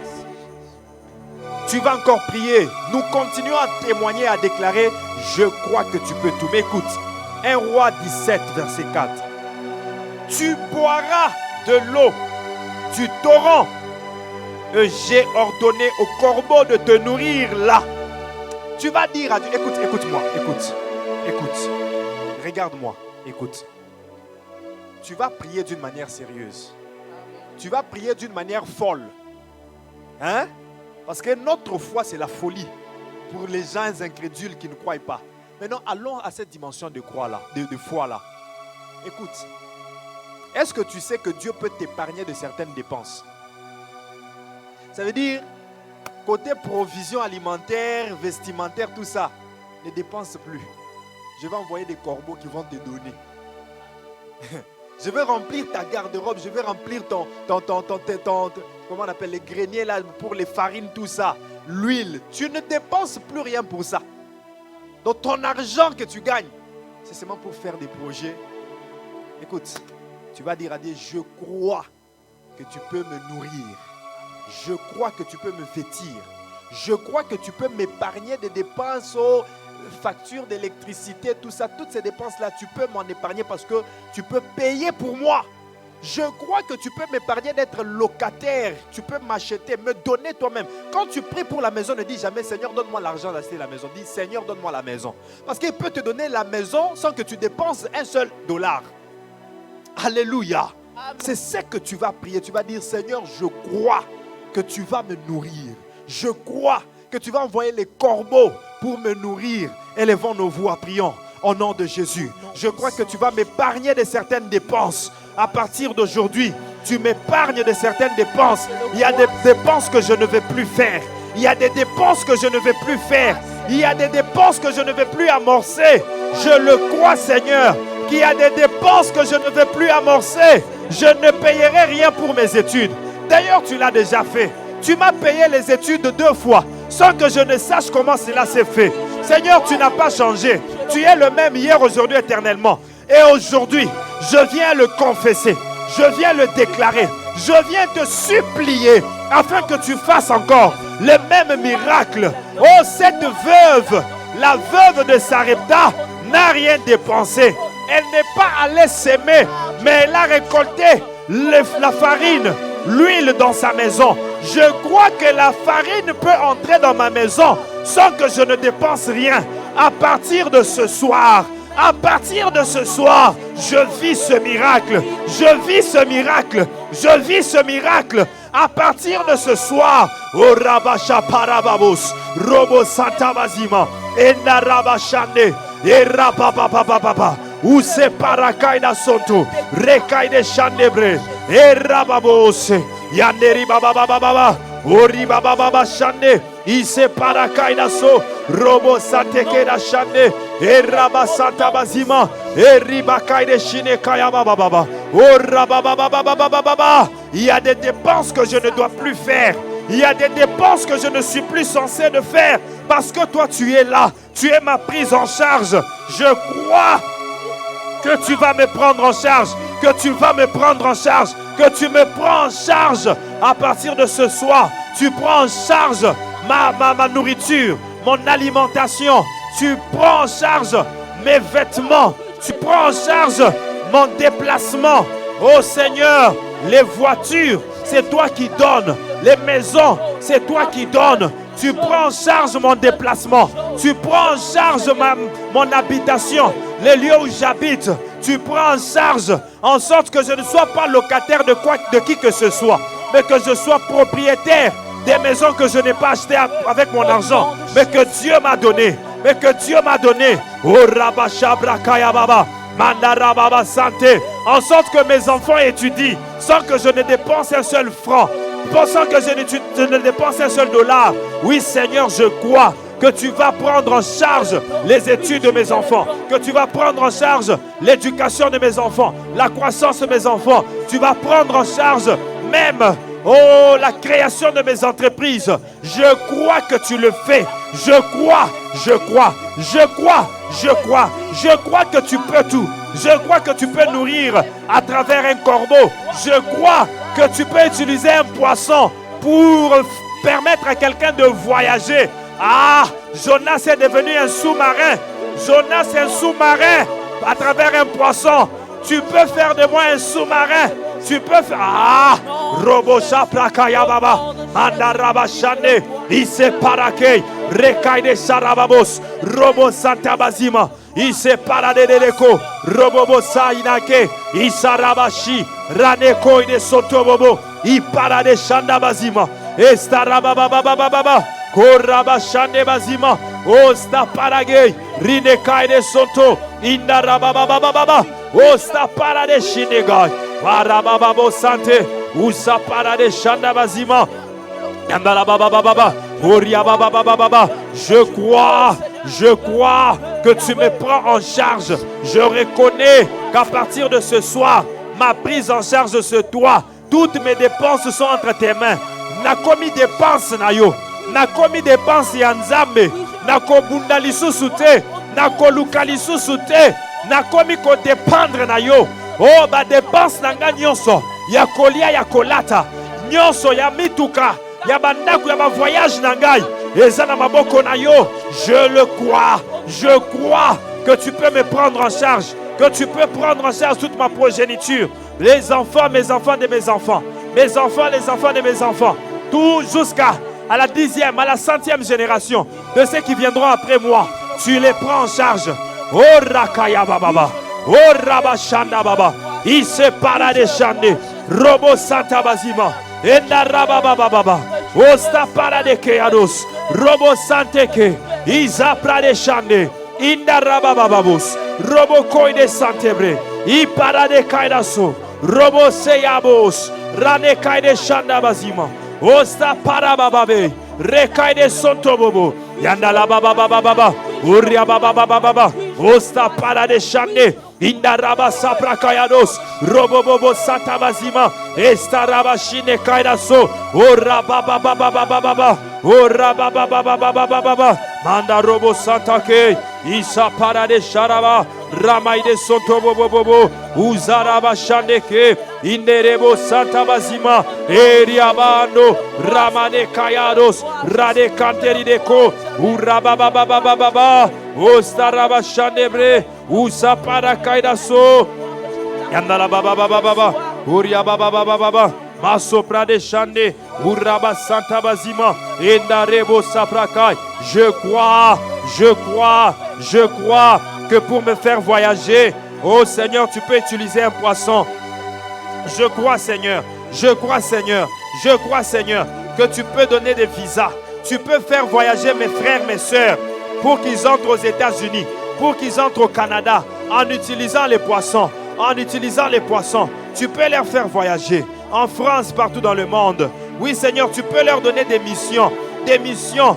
tu vas encore prier. Nous continuons à témoigner, à déclarer, je crois que tu peux tout. Mais écoute, 1 Roi 17, verset 4. Tu boiras de l'eau du torrent et j'ai ordonné au corbeau de te nourrir là. Tu vas dire à Dieu, écoute-moi, écoute, regarde-moi, écoute. Tu vas prier d'une manière sérieuse. Tu vas prier d'une manière folle. Hein? Parce que notre foi, c'est la folie pour les gens incrédules qui ne croient pas. Maintenant, allons à cette dimension de foi là. Écoute, est-ce que tu sais que Dieu peut t'épargner de certaines dépenses? Ça veut dire, côté provision alimentaire, vestimentaire, tout ça, ne dépense plus. Je vais envoyer des corbeaux qui vont te donner. Je vais remplir ta garde-robe, je vais remplir ton comment on appelle les greniers là pour les farines, tout ça, l'huile. Tu ne dépenses plus rien pour ça. Donc ton argent que tu gagnes, c'est seulement pour faire des projets. Écoute, tu vas dire à Dieu, je crois que tu peux me nourrir. Je crois que tu peux me vêtir. Je crois que tu peux m'épargner des dépenses aux factures d'électricité, tout ça. Toutes ces dépenses-là, tu peux m'en épargner parce que tu peux payer pour moi. Je crois que tu peux m'épargner d'être locataire. Tu peux m'acheter, me donner toi-même. Quand tu pries pour la maison, ne dis jamais Seigneur, donne-moi l'argent d'acheter la maison. Dis Seigneur, donne-moi la maison. Parce qu'il peut te donner la maison sans que tu dépenses un seul dollar. Alléluia. C'est ce que tu vas prier. Tu vas dire Seigneur, je crois que tu vas me nourrir. Je crois que tu vas envoyer les corbeaux pour me nourrir. Élevons nos voix, prions au nom de Jésus. Je crois que tu vas m'épargner de certaines dépenses. À partir d'aujourd'hui, tu m'épargnes de certaines dépenses. Il y a des dépenses que je ne vais plus faire. Il y a des dépenses que je ne vais plus faire. Il y a des dépenses que je ne vais plus amorcer. Je le crois, Seigneur, qu'il y a des dépenses que je ne vais plus amorcer. Je ne payerai rien pour mes études. D'ailleurs, tu l'as déjà fait. Tu m'as payé les études 2 fois sans que je ne sache comment cela s'est fait. Seigneur, tu n'as pas changé. Tu es le même hier, aujourd'hui, éternellement. Et aujourd'hui, je viens le confesser. Je viens le déclarer. Je viens te supplier afin que tu fasses encore le même miracle. Oh, cette veuve, la veuve de Sarepta, n'a rien dépensé. Elle n'est pas allée s'aimer, mais elle a récolté la farine, l'huile dans sa maison. Je crois que la farine peut entrer dans ma maison sans que je ne dépense rien. À partir de ce soir, je vis ce miracle. Je vis ce miracle. Je vis ce miracle. À partir de ce soir, oh Rabasha Parababos, Robo Santa Bazima, Enda Rabashande, et Rabababababa, où c'est Parakaina Soto, Rekaide Chandebre, et Rababos, Yanderi Bababababa, Ori Bababa Shande, Ise parakaidaso. Robo sateke da shande. Eraba santa bazima. Eribakaide shine kayaba baba. Oh rabababababababa. Il y a des dépenses que je ne dois plus faire. Il y a des dépenses que je ne suis plus censé de faire. Parce que toi tu es là. Tu es ma prise en charge. Je crois que tu vas me prendre en charge. Que tu vas me prendre en charge. Que tu me prends en charge à partir de ce soir. Tu prends en charge ma nourriture, mon alimentation. Tu prends en charge mes vêtements. Tu prends en charge mon déplacement. Oh Seigneur, les voitures, c'est toi qui donnes. Les maisons, c'est toi qui donnes. Tu prends en charge mon déplacement. Tu prends en charge mon habitation, les lieux où j'habite. Tu prends en charge en sorte que je ne sois pas locataire de qui que ce soit, mais que je sois propriétaire des maisons que je n'ai pas achetées avec mon argent, mais que Dieu m'a donné. Mais que Dieu m'a donné. Oh Rabashabra Kayababa. Mandarababa Santé. En sorte que mes enfants étudient sans que je ne dépense un seul franc. Sans que je ne dépense un seul dollar. Oui Seigneur, je crois que tu vas prendre en charge les études de mes enfants, que tu vas prendre en charge l'éducation de mes enfants, la croissance de mes enfants. Tu vas prendre en charge même la création de mes entreprises. Je crois que tu le fais. Je crois que tu peux tout. Je crois que tu peux nourrir à travers un corbeau. Je crois que tu peux utiliser un poisson pour permettre à quelqu'un de voyager. Ah, Jonas est devenu un sous-marin. Jonas est un sous-marin à travers un poisson. Tu peux faire de moi un sous-marin. Tu peux faire... Ah, Robo Shaprakaya Baba, Mandaraba Shane, Ise Parakei, Rekaide Sarababos, Robo Santa Bazima, Ise Parade de Leko, Robo Sainake, Isarabashi, Raneko de Sotobobo, Iparade Shanda Bazima, Estarabababababa, Koraba Shande Bazima, Osta Paragei, Rinekai de Soto, Indarababababa, Osta Parade Shinegai, Parabababo Sante, Usa Parade Shanda Bazima, Yandalababababa, Oriababababa. Je crois que tu me prends en charge. Je reconnais qu'à partir de ce soir, ma prise en charge c'est toi. Toutes mes dépenses sont entre tes mains. Na commis dépenses na yo. Na commis dépenses yanzambe. Na ko bundalisu sute. Na ko lukalisu sute. Na commis ko dépendre na yo. Oh ba dépense na nga nyonso. Ya kolia ya kolata. Nyonso ya mituka. Ya bandaku ya ba voyage na ngai. Eza na maboko na yo. Je le crois. Je crois que tu peux me prendre en charge. Que tu peux prendre en charge toute ma progéniture. Les enfants, mes enfants de mes enfants. Mes enfants, les enfants de mes enfants. Tout jusqu'à la 10e, à la 100e génération de ceux qui viendront après moi. Tu les prends en charge. Oh Rakaya Baba. Oh Rabashanda Baba. Il se para de Chande. Robo Santa Bazima. Enda Rababa Baba. Osta para de Keados. Robo Santeke. Isa Prade Chande. Inda Rababa Babus. Robo Koide Santebre. I para de Kaidaso. Robo Seyabos. Rane Kaide Chanda Bazima. Osta para bababe. Rekaide Sontobobo. Yanda la baba baba baba. Uria baba baba baba. Osta para de Chande. Inda raba sapra kayados. Robobobo satabazima. Esta raba shine kaidaso. Ora baba baba baba baba. Ora baba baba baba baba. Manda robo satake. Isa para de Sharaba. Ramaide Sontobobobo. Uzaraba Shandeke. Inderebo satabazima. Eriabando. Ramane kayados. Rade kanteri deko. Ura baba baba baba baba. Osta raba shandebre. Usa para kaidaso. Yandala baba baba baba. Uria baba baba baba. Maso prade shande. Uraba santa bazima. Endarebo saprakai. Je crois que pour me faire voyager, oh Seigneur, tu peux utiliser un poisson. Je crois Seigneur que tu peux donner des visas. Tu peux faire voyager mes frères, mes sœurs pour qu'ils entrent aux États-Unis, pour qu'ils entrent au Canada en utilisant les poissons. Tu peux leur faire voyager en France, partout dans le monde. Oui Seigneur, tu peux leur donner des missions des missions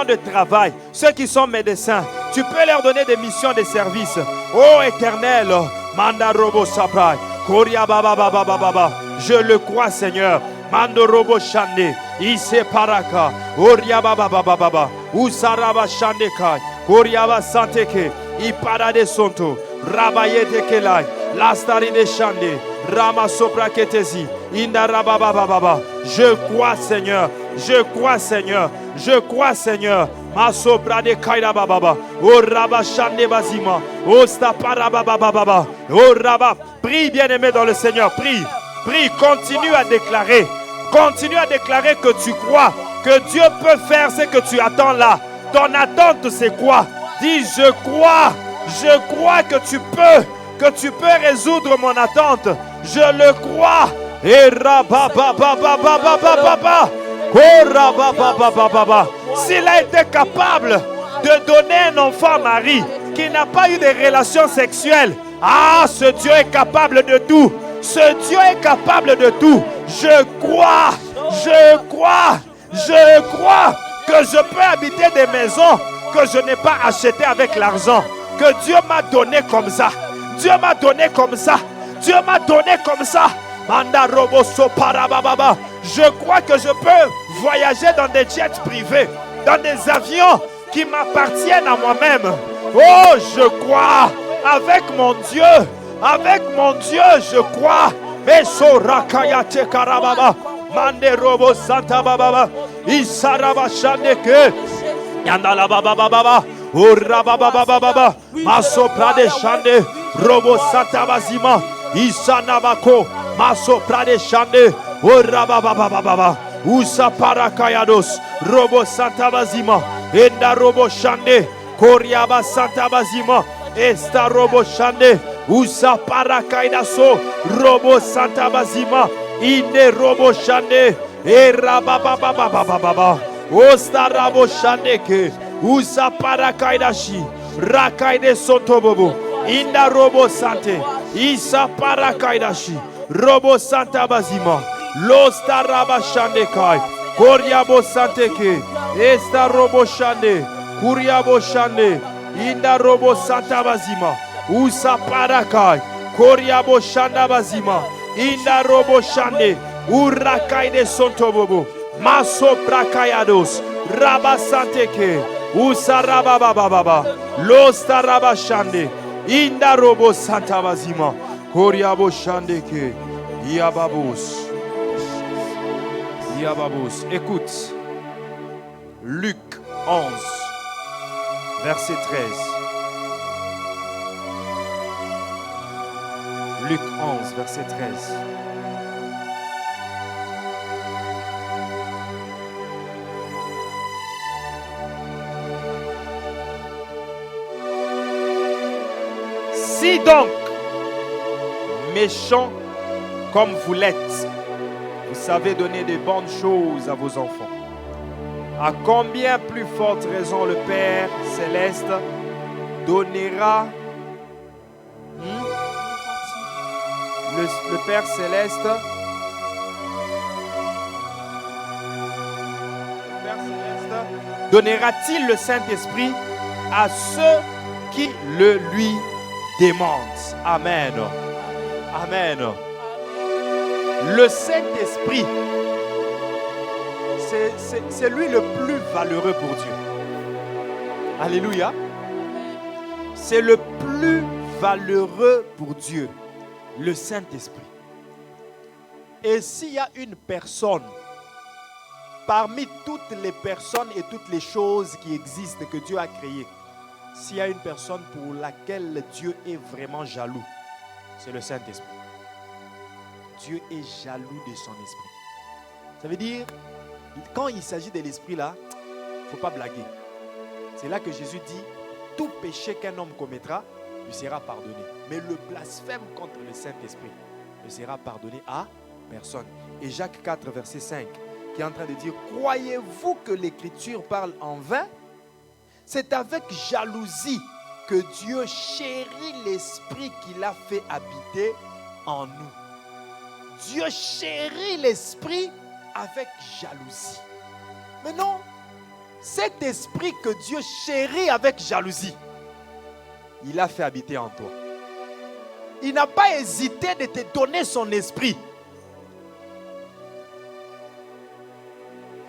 de travail. Ceux qui sont médecins, tu peux leur donner des missions de service. Oh Éternel, Manda Robo Saprai, Koria Baba Baba Baba, je le crois Seigneur. Mando Robo Shande, Ise Paraka, Oria Baba Baba Baba, Usaraba Shande Kai, Koria Ba Santeke, Ipada de Sonto, Rabaye de Kelai, Lastari de Shande, Rama Sopra Ketesi, Inda Rababa Baba. Je crois Seigneur, je crois Seigneur, je crois Seigneur. Masopra de Kaira Baba, O Raba Shande Bazima, O Stapara Baba Baba, O Raba. Prie bien-aimé dans le Seigneur, prie, prie, continue à déclarer que tu crois que Dieu peut faire ce que tu attends là. Ton attente c'est quoi? Dis je crois que tu peux résoudre mon attente. Je le crois. Et s'il a été capable de donner un enfant à Marie qui n'a pas eu de relations sexuelles, ce Dieu est capable de tout. Ce Dieu est capable de tout. Je crois que je peux habiter des maisons que je n'ai pas achetées avec l'argent. Que Dieu m'a donné comme ça. Dieu m'a donné comme ça. Dieu m'a donné comme ça. Je crois que je peux voyager dans des jets privés, dans des avions qui m'appartiennent à moi-même. Oh, je crois. Avec mon Dieu, je crois. Meso rakayate karababa, mande robo santa baba, isaraba shandeke, yandala baba baba, uraba baba baba, maso prade shande, robo santa bazima, isanabako, maso prade shande, uraba baba baba, usa parakayados, robo santa bazima, enda robo shande, koriaba santa bazima. Esta robo shande, usa parakaidaso, robo santa bazima, inde robo shande, era baba baba baba baba, osta robo shande ke, usa parakaidashi, rakaide sotobobo, inda robo sante, isa parakaidashi, robo santa bazima, losta raba shande kai, koriabo sante ke, esta robo shande, kuriabo shande. Inda robo santa bazima, usa parakai, koriabo shanda bazima, inda robo shande, urakai de sontobobo, maso prakayados, raba santeke, usa raba baba baba, losta raba shande, inda robo santa bazima, koriabo shandeke, yababos. Écoute, Luc 11. Verset 13. Luc 11, verset 13. Si donc, méchants comme vous l'êtes, vous savez donner de bonnes choses à vos enfants, à combien plus forte raison le Père Céleste donnera le Père Céleste donnera-t-il le Saint-Esprit à ceux qui le lui demandent. Amen. Amen. Le Saint-Esprit, c'est lui le plus valeureux pour Dieu. Alléluia. C'est le plus valeureux pour Dieu, le Saint-Esprit. Et s'il y a une personne, parmi toutes les personnes et toutes les choses qui existent, que Dieu a créées, s'il y a une personne pour laquelle Dieu est vraiment jaloux, c'est le Saint-Esprit. Dieu est jaloux de son esprit. Ça veut dire, quand il s'agit de l'esprit là, il ne faut pas blaguer. C'est là que Jésus dit, tout péché qu'un homme commettra lui sera pardonné. Mais le blasphème contre le Saint-Esprit ne sera pardonné à personne. Et Jacques 4, verset 5, qui est en train de dire, croyez-vous que l'Écriture parle en vain? C'est avec jalousie que Dieu chérit l'esprit qu'il a fait habiter en nous. Dieu chérit l'esprit avec jalousie. Mais non, cet esprit que Dieu chérit avec jalousie, il a fait habiter en toi. Il n'a pas hésité de te donner son esprit.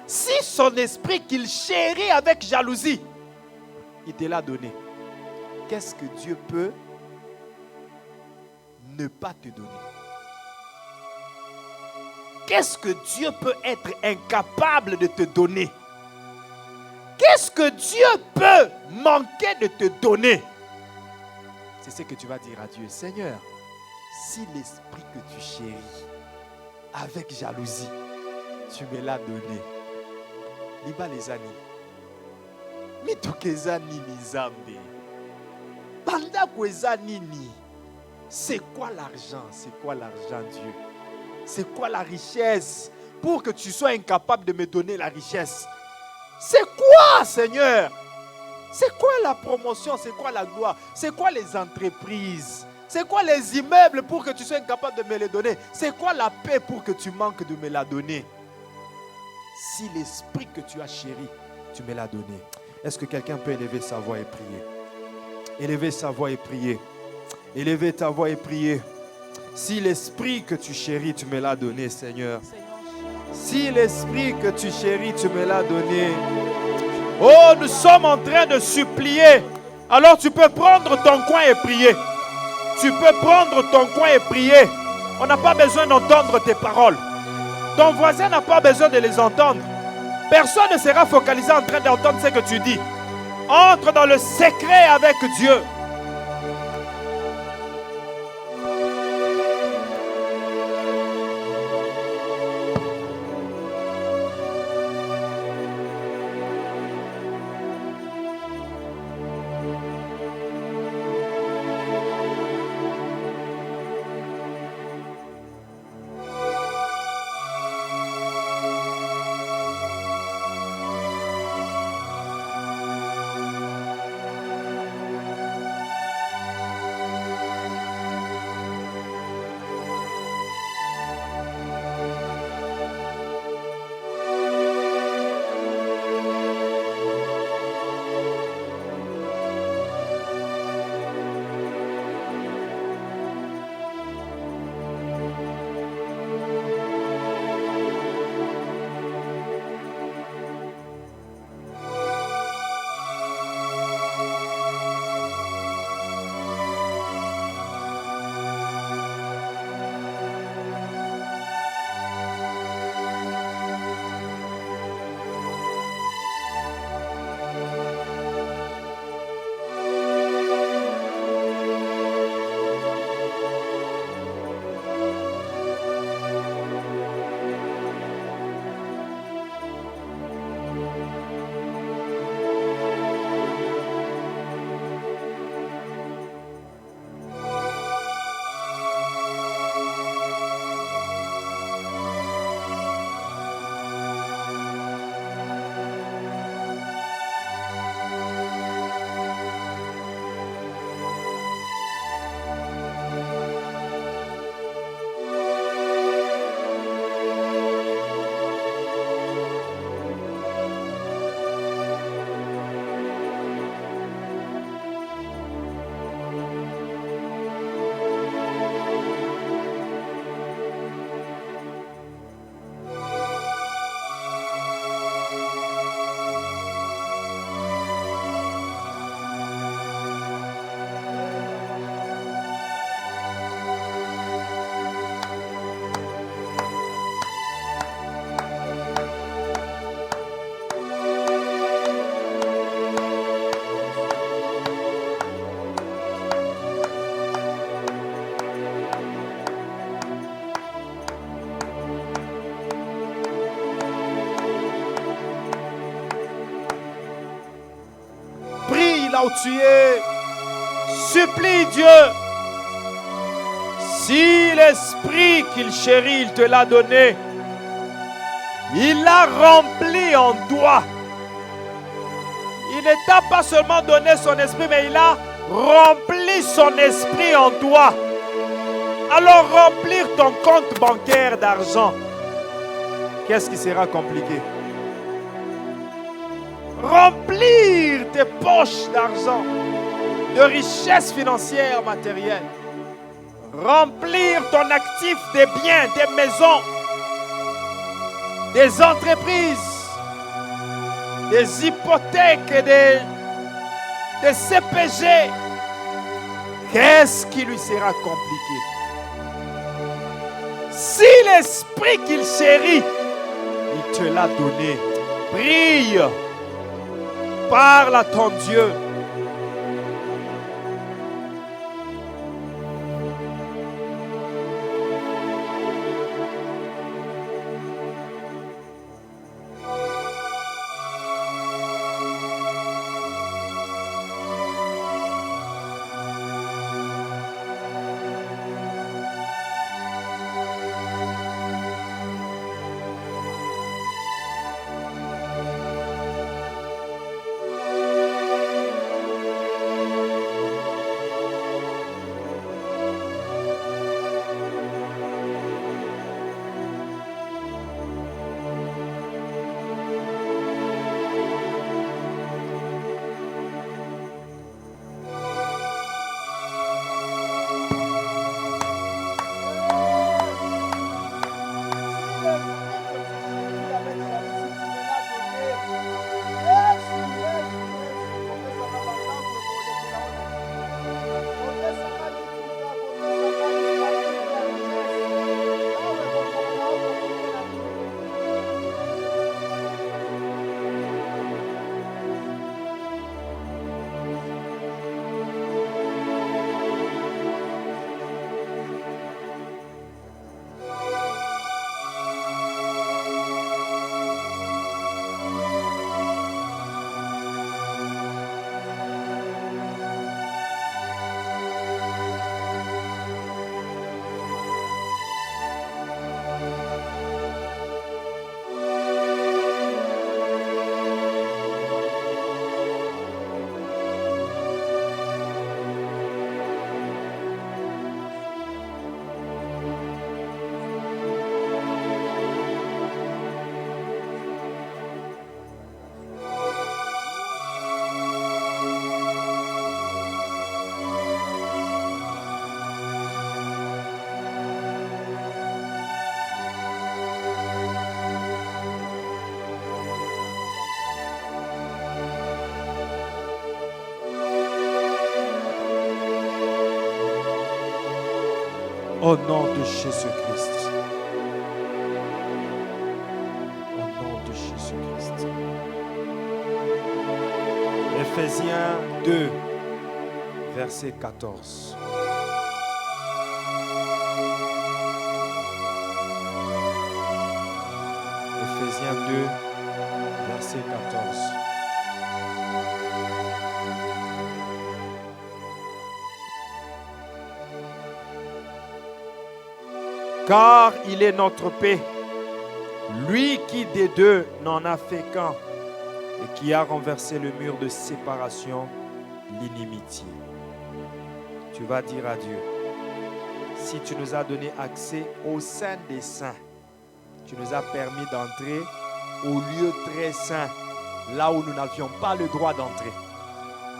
Si son esprit qu'il chérit avec jalousie, il te l'a donné, qu'est-ce que Dieu peut ne pas te donner? Qu'est-ce que Dieu peut être incapable de te donner? Qu'est-ce que Dieu peut manquer de te donner? C'est ce que tu vas dire à Dieu. Seigneur, si l'esprit que tu chéris avec jalousie, tu me l'as donné. Liba les amis. Mitokeza nini zambe. Banda kweza nini. C'est quoi l'argent? C'est quoi l'argent, Dieu? C'est quoi la richesse pour que tu sois incapable de me donner la richesse? C'est quoi, Seigneur? C'est quoi la promotion? C'est quoi la gloire? C'est quoi les entreprises? C'est quoi les immeubles pour que tu sois incapable de me les donner? C'est quoi la paix pour que tu manques de me la donner? Si l'esprit que tu as chéri, tu me l'as donné. Est-ce que quelqu'un peut élever sa voix et prier? Élever sa voix et prier. Élever ta voix et prier. Si l'esprit que tu chéris, tu me l'as donné, Seigneur. Si l'esprit que tu chéris, tu me l'as donné. Oh, nous sommes en train de supplier. Alors tu peux prendre ton coin et prier. Tu peux prendre ton coin et prier. On n'a pas besoin d'entendre tes paroles. Ton voisin n'a pas besoin de les entendre. Personne ne sera focalisé en train d'entendre ce que tu dis. Entre dans le secret avec Dieu. Là où tu es, supplie Dieu. Si l'esprit qu'il chérit, il te l'a donné, il l'a rempli en toi. Il ne t'a pas seulement donné son esprit, mais il a rempli son esprit en toi. Alors remplir ton compte bancaire d'argent, qu'est-ce qui sera compliqué? Remplir tes poches d'argent, de richesses financières, matérielles. Remplir ton actif des biens, des maisons, des entreprises, des hypothèques et des CPG. Qu'est-ce qui lui sera compliqué? Si l'esprit qu'il chérit, il te l'a donné. Prie, parle à ton Dieu. Au nom de Jésus-Christ. Au nom de Jésus-Christ. Éphésiens 2, verset 14. Éphésiens 2, verset 14. Car il est notre paix, lui qui des deux n'en a fait qu'un et qui a renversé le mur de séparation, l'inimitié. Tu vas dire à Dieu, si tu nous as donné accès au sein des saints, tu nous as permis d'entrer au lieu très saint, là où nous n'avions pas le droit d'entrer.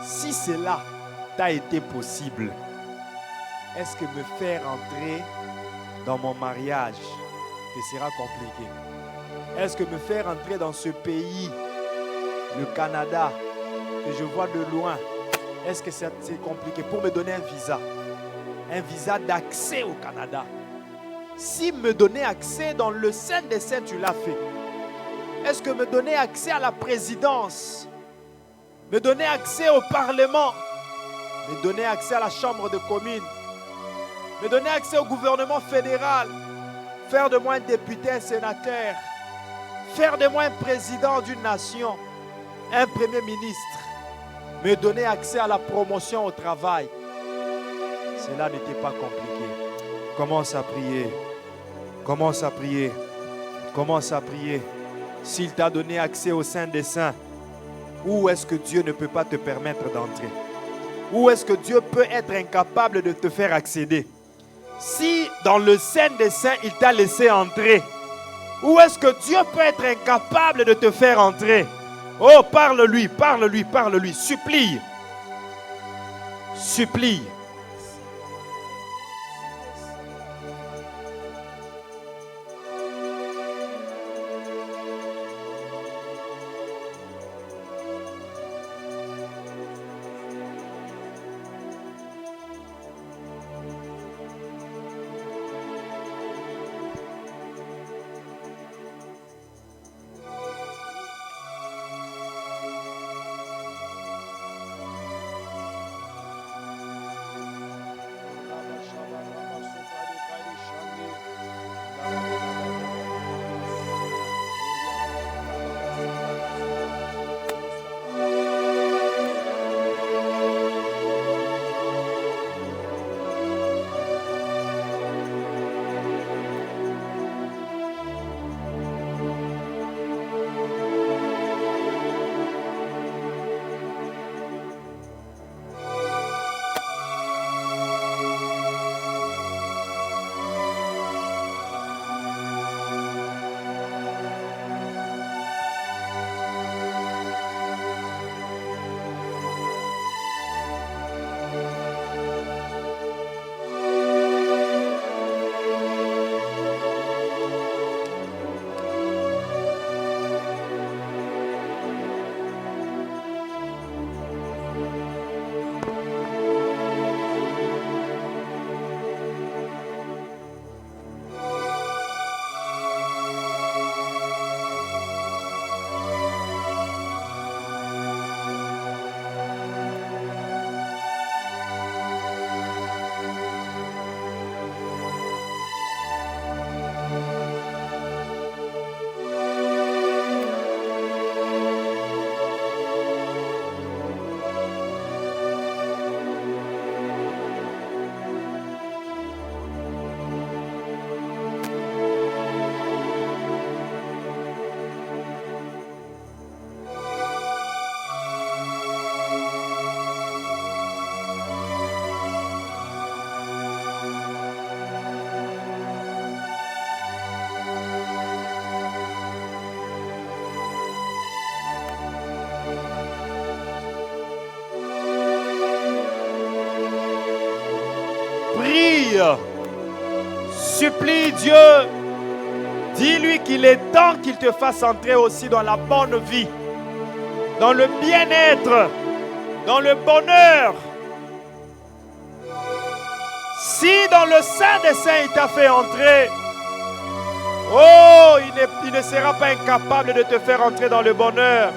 Si cela t'a été possible, est-ce que me faire entrer dans mon mariage te sera compliqué? Est-ce que me faire entrer dans ce pays, le Canada, que je vois de loin, est-ce que c'est compliqué pour me donner un visa d'accès au Canada? Si me donner accès dans le sein des saints, tu l'as fait. Est-ce que me donner accès à la présidence, me donner accès au Parlement, me donner accès à la Chambre de communes, me donner accès au gouvernement fédéral, faire de moi un député, un sénateur, faire de moi un président d'une nation, un premier ministre, me donner accès à la promotion au travail, cela n'était pas compliqué. Commence à prier, commence à prier, commence à prier. S'il t'a donné accès au sein des saints, où est-ce que Dieu ne peut pas te permettre d'entrer? Où est-ce que Dieu peut être incapable de te faire accéder? Si dans le sein des saints, il t'a laissé entrer, où est-ce que Dieu peut être incapable de te faire entrer? Oh, parle-lui, parle-lui, parle-lui. Supplie. Supplie. Prie, supplie Dieu, dis-lui qu'il est temps qu'il te fasse entrer aussi dans la bonne vie, dans le bien-être, dans le bonheur. Si dans le Saint des Saints il t'a fait entrer, oh, il ne sera pas incapable de te faire entrer dans le bonheur.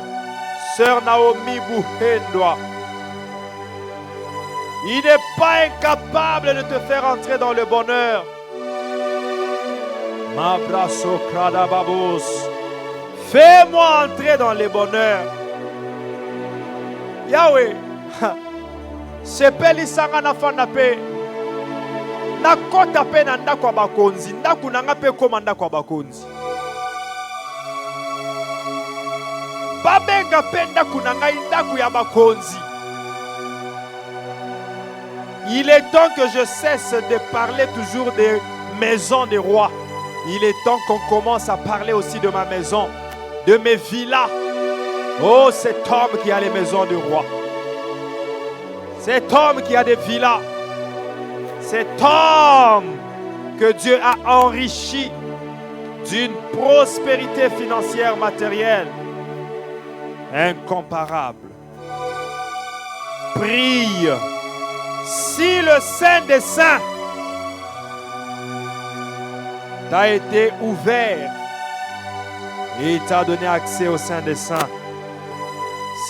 Sœur Naomi Bouhendoa. Il n'est pas incapable de te faire entrer dans le bonheur. Mabraso Kradababos. Fais-moi entrer dans le bonheur. Yahweh. Sepeli sangana fanape. Nakota pe na ndako ya bakonzi. Ndaku nanga pe koma ndako ya bakonzi. Babenga pe ndaku nanga ndaku ya bakonzi. Il est temps que je cesse de parler toujours des maisons des rois. Il est temps qu'on commence à parler aussi de ma maison, de mes villas. Oh, cet homme qui a les maisons des rois. Cet homme qui a des villas. Cet homme que Dieu a enrichi d'une prospérité financière matérielle incomparable. Prie. Si le Saint des Saints t'a été ouvert et t'a donné accès au Saint des Saints,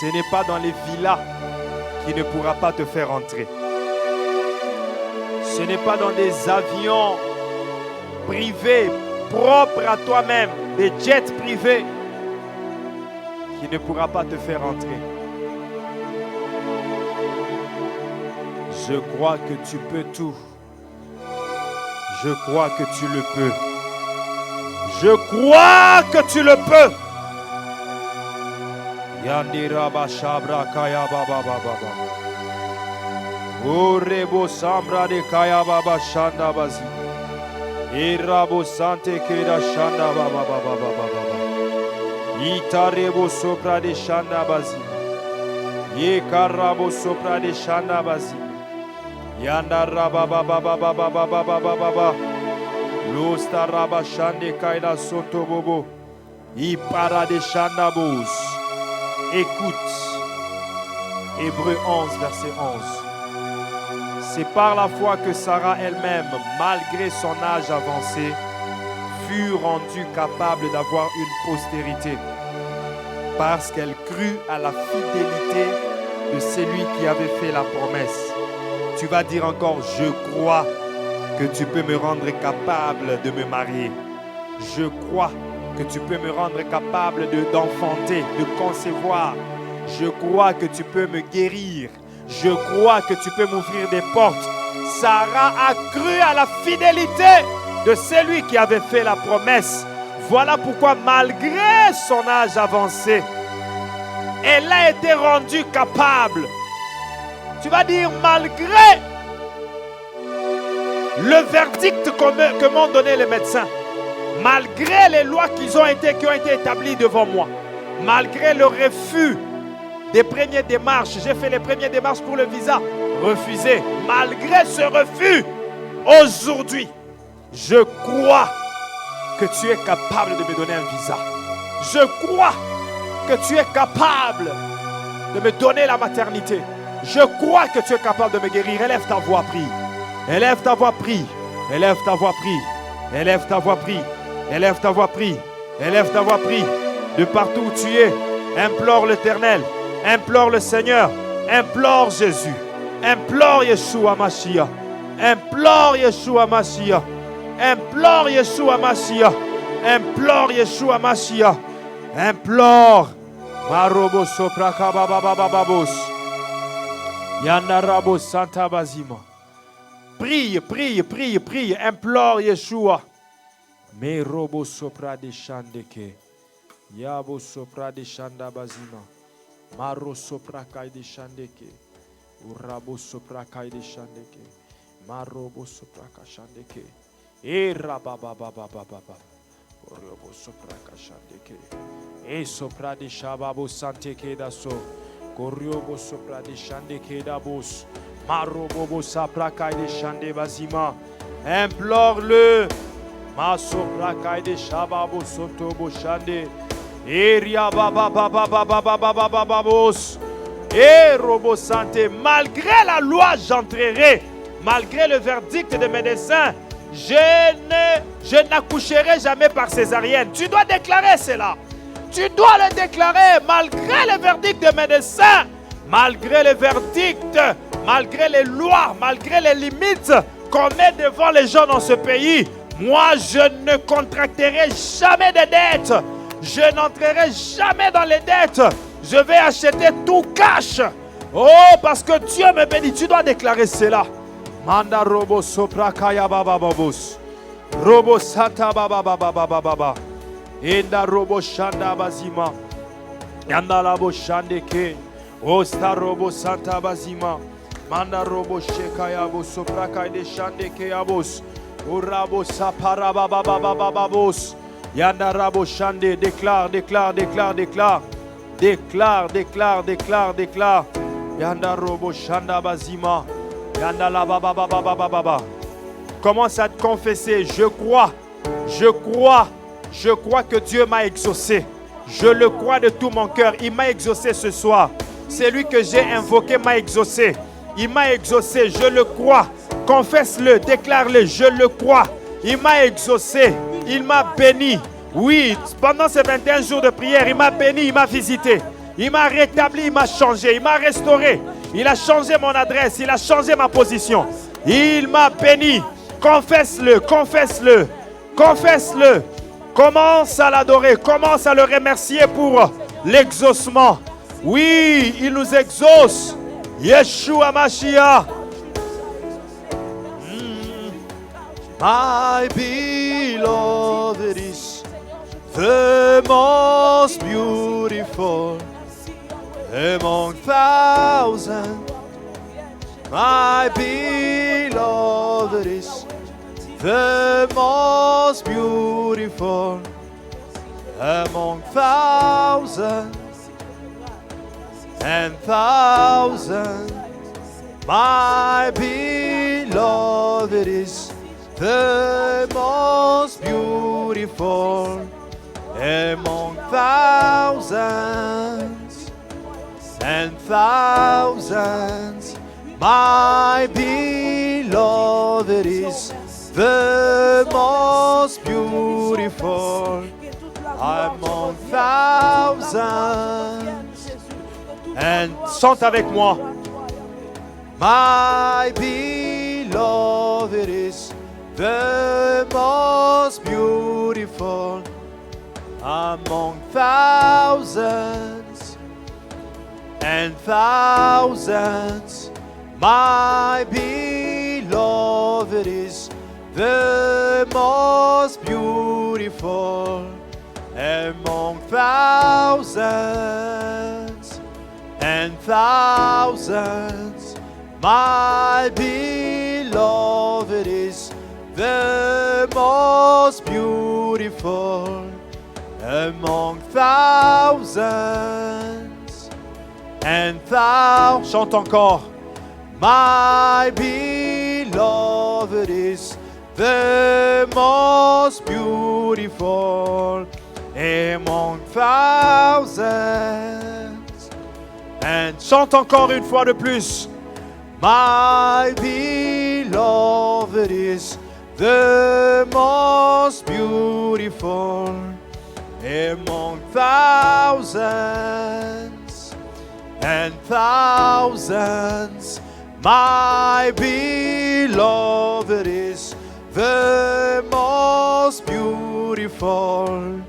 ce n'est pas dans les villas qui ne pourra pas te faire entrer. Ce n'est pas dans des avions privés propres à toi-même, des jets privés qui ne pourra pas te faire entrer. Je crois que tu peux tout. Je crois que tu le peux. Je crois que tu le peux. Yandira bashabra kaya baba baba. Orebo sambra de kaya baba shanda bazi. Irabo sante keda shanda baba baba baba. Itarebo sopra de shanda bazima. Ye karabo sopra de shanda bazima. Yanda raba baba baba baba baba baba. Losta raba shande kaida soto bobo. Ipara de shanda bous. Écoute. Hébreux 11, verset 11. C'est par la foi que Sarah elle-même, malgré son âge avancé, fut rendue capable d'avoir une postérité, parce qu'elle crut à la fidélité de celui qui avait fait la promesse. Tu vas dire encore, je crois que tu peux me rendre capable de me marier. Je crois que tu peux me rendre capable d'enfanter, de concevoir. Je crois que tu peux me guérir. Je crois que tu peux m'ouvrir des portes. Sarah a cru à la fidélité de celui qui avait fait la promesse. Voilà pourquoi, malgré son âge avancé, elle a été rendue capable. Tu vas dire, malgré le verdict que m'ont donné les médecins, malgré les lois qui ont été établies devant moi, malgré le refus des premières démarches, j'ai fait les premières démarches pour le visa, refusé. Malgré ce refus, aujourd'hui, je crois que tu es capable de me donner un visa. Je crois que tu es capable de me donner la maternité. Je crois que tu es capable de me guérir. Élève ta voix, prie. Élève ta voix, prie. Élève ta voix, prie. Élève ta voix, prie. Élève ta voix, prie. Élève ta voix, prie. De partout où tu es, implore l'Éternel. Implore le Seigneur. Implore Jésus. Implore Yeshua Mashiach. Implore Yeshua Mashiach. Implore Yeshua Mashiach. Implore Yeshua Mashiach. Implore. Marobo sopraka bababababos. Yandarabo Santa Bazima. Prie, prie, prie, prie. Implore Yeshua. Me robo sopra de chandeke. Yabo sopra de chanda bazima. Maro sopra kai de chandeke. Urabo sopra kai de chandeke. Marobo sopra ka chandeke. E rababababababa. Robo sopra ka chandeke. E sopra de shababo santeke da so. Koriobo sopra de chandeke da bos. Marobo sopra kai de chande bazima. Implore-le. Ma sopra kai de shababo sotobo chande. Eria baba baba baba baba baba babos. Et robo santé, malgré la loi, j'entrerai. Malgré le verdict des médecins, je n'accoucherai jamais par césarienne. Tu dois déclarer cela. Tu dois le déclarer malgré le verdict des médecins, malgré le verdict, malgré les lois, malgré les limites qu'on met devant les gens dans ce pays. Moi, je ne contracterai jamais de dettes. Je n'entrerai jamais dans les dettes. Je vais acheter tout cash. Oh, parce que Dieu me bénit. Tu dois déclarer cela. Manda robo sopra kaya baba babos. Robo sata baba baba baba baba. Enda robo shanda bazima. Yanda labo shandeke. Osta robo santa bazima. Manda robo shekaya bo sopra kaya de shandeke abos. Urabo sapara baba baba babos. Yanda rabo shande. Déclare, déclare, déclare, déclare. Déclare, déclare, déclare, déclare. Yanda robo shanda bazima. Yanda la baba baba baba baba. Commence à te confesser. Je crois que Dieu m'a exaucé. Je le crois de tout mon cœur. Il m'a exaucé ce soir. Celui que j'ai invoqué m'a exaucé. Il m'a exaucé. Je le crois. Confesse-le, déclare-le. Je le crois. Il m'a exaucé. Il m'a béni. Oui, pendant ces 21 jours de prière, il m'a béni, il m'a visité. Il m'a rétabli, il m'a changé, il m'a restauré. Il a changé mon adresse, il a changé ma position. Il m'a béni. Confesse-le, confesse-le, confesse-le. Commence à l'adorer, commence à le remercier pour l'exaucement. Oui, il nous exauce. Yeshua Mashiach. My beloved is the most beautiful among thousands. My beloved is the most beautiful among thousands and thousands. My beloved is the most beautiful among thousands and thousands. My beloved is the most beautiful among thousands. And chante avec moi. My beloved is the most beautiful among thousands and thousands. My beloved is the most beautiful among thousands and thousands. My beloved is the most beautiful among thousands and thousands. Chante encore. My beloved is the most beautiful among thousands. And chante encore une fois de plus. My beloved is the most beautiful among thousands and thousands. My beloved is the most beautiful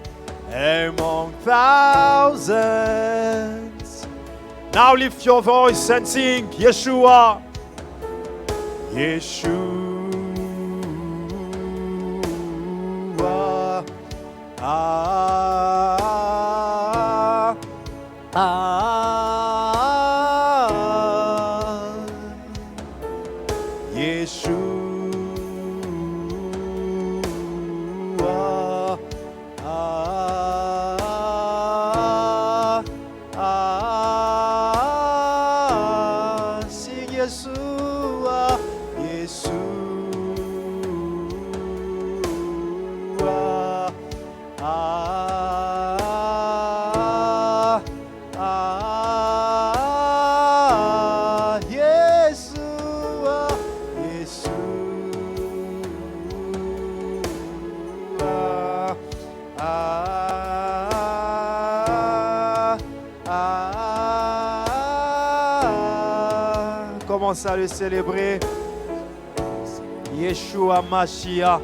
among thousands. Now lift your voice and sing Yeshua. Yeshua. Sing Yeshua, Yeshua. Commence à le célébrer. Yeshua Mashiach.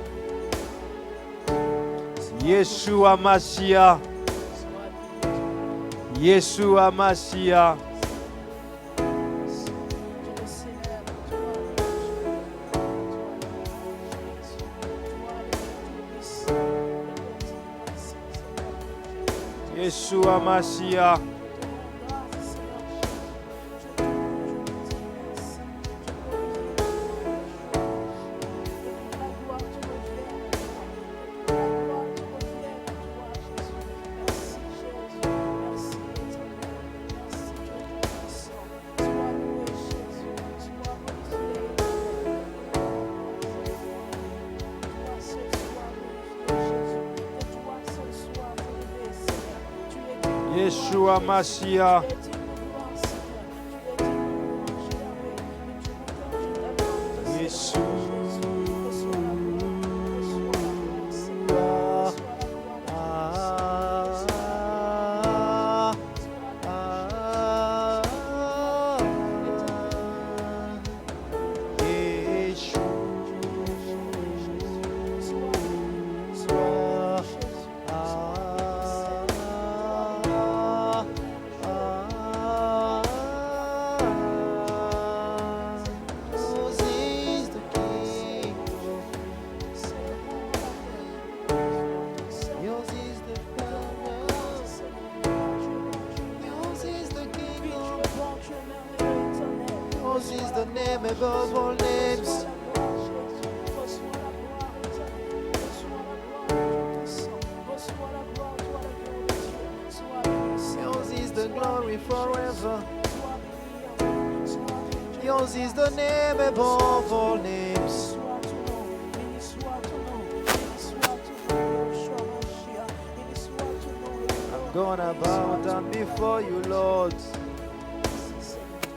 Yeshua Mashiach. Yeshua Mashiach. Yeshua Mashiach. Yeshua Mashiach. Is the name above all names. forever. Yours is the name above all names. I'm gonna bow down before you, Lord.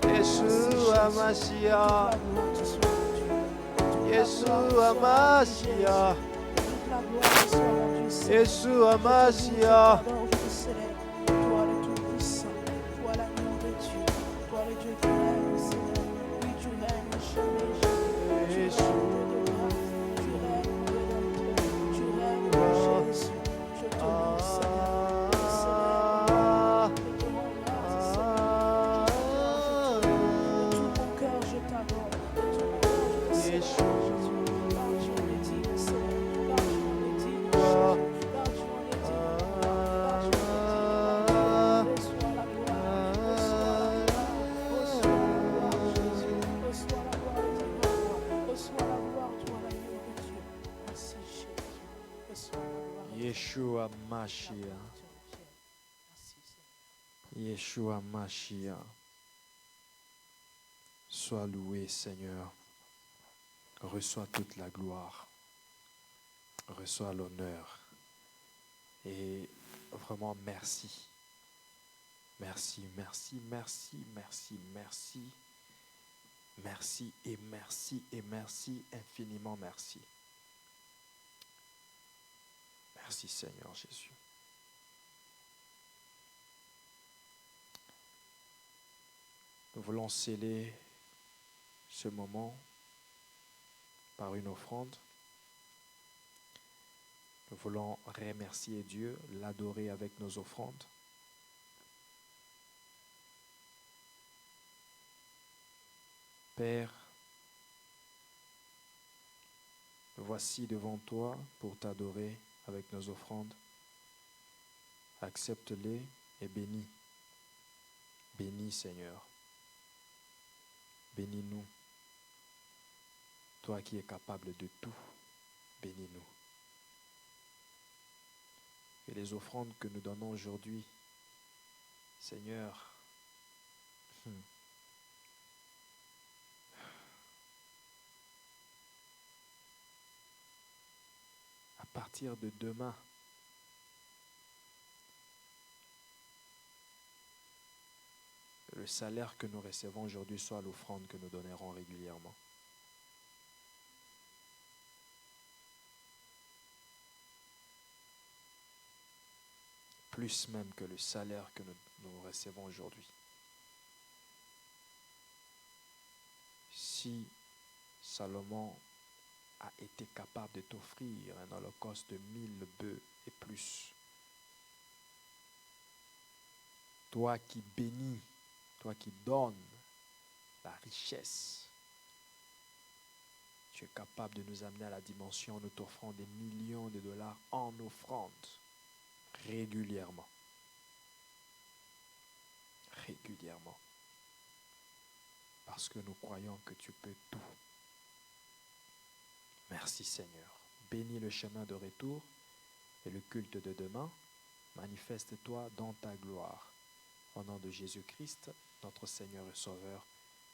Yeshua Mashiach. Yeshua Mashiach. Yeshua Mashiach. Yeshua Mashiach. Yeshua Mashiach. Sois loué, Seigneur. Reçois toute la gloire. Reçois l'honneur. Et vraiment merci. Merci, merci, merci, merci, merci. Merci et merci et merci, infiniment merci. Merci Seigneur Jésus. Nous voulons sceller ce moment par une offrande. Nous voulons remercier Dieu, l'adorer avec nos offrandes. Père, nous voici devant toi pour t'adorer avec nos offrandes. Accepte-les et bénis. Bénis Seigneur. Bénis-nous. Toi qui es capable de tout, bénis-nous. Et les offrandes que nous donnons aujourd'hui, Seigneur, à partir de demain, le salaire que nous recevons aujourd'hui soit l'offrande que nous donnerons régulièrement. Plus même que le salaire que nous recevons aujourd'hui. Si Salomon a été capable de t'offrir un holocauste de 1000 bœufs et plus, toi qui bénis, toi qui donnes la richesse, tu es capable de nous amener à la dimension où nous t'offrons des millions de dollars en offrande régulièrement. Régulièrement. Parce que nous croyons que tu peux tout. Merci Seigneur. Bénis le chemin de retour et le culte de demain. Manifeste-toi dans ta gloire. Au nom de Jésus-Christ, notre Seigneur et Sauveur,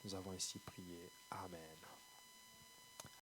nous avons ainsi prié. Amen.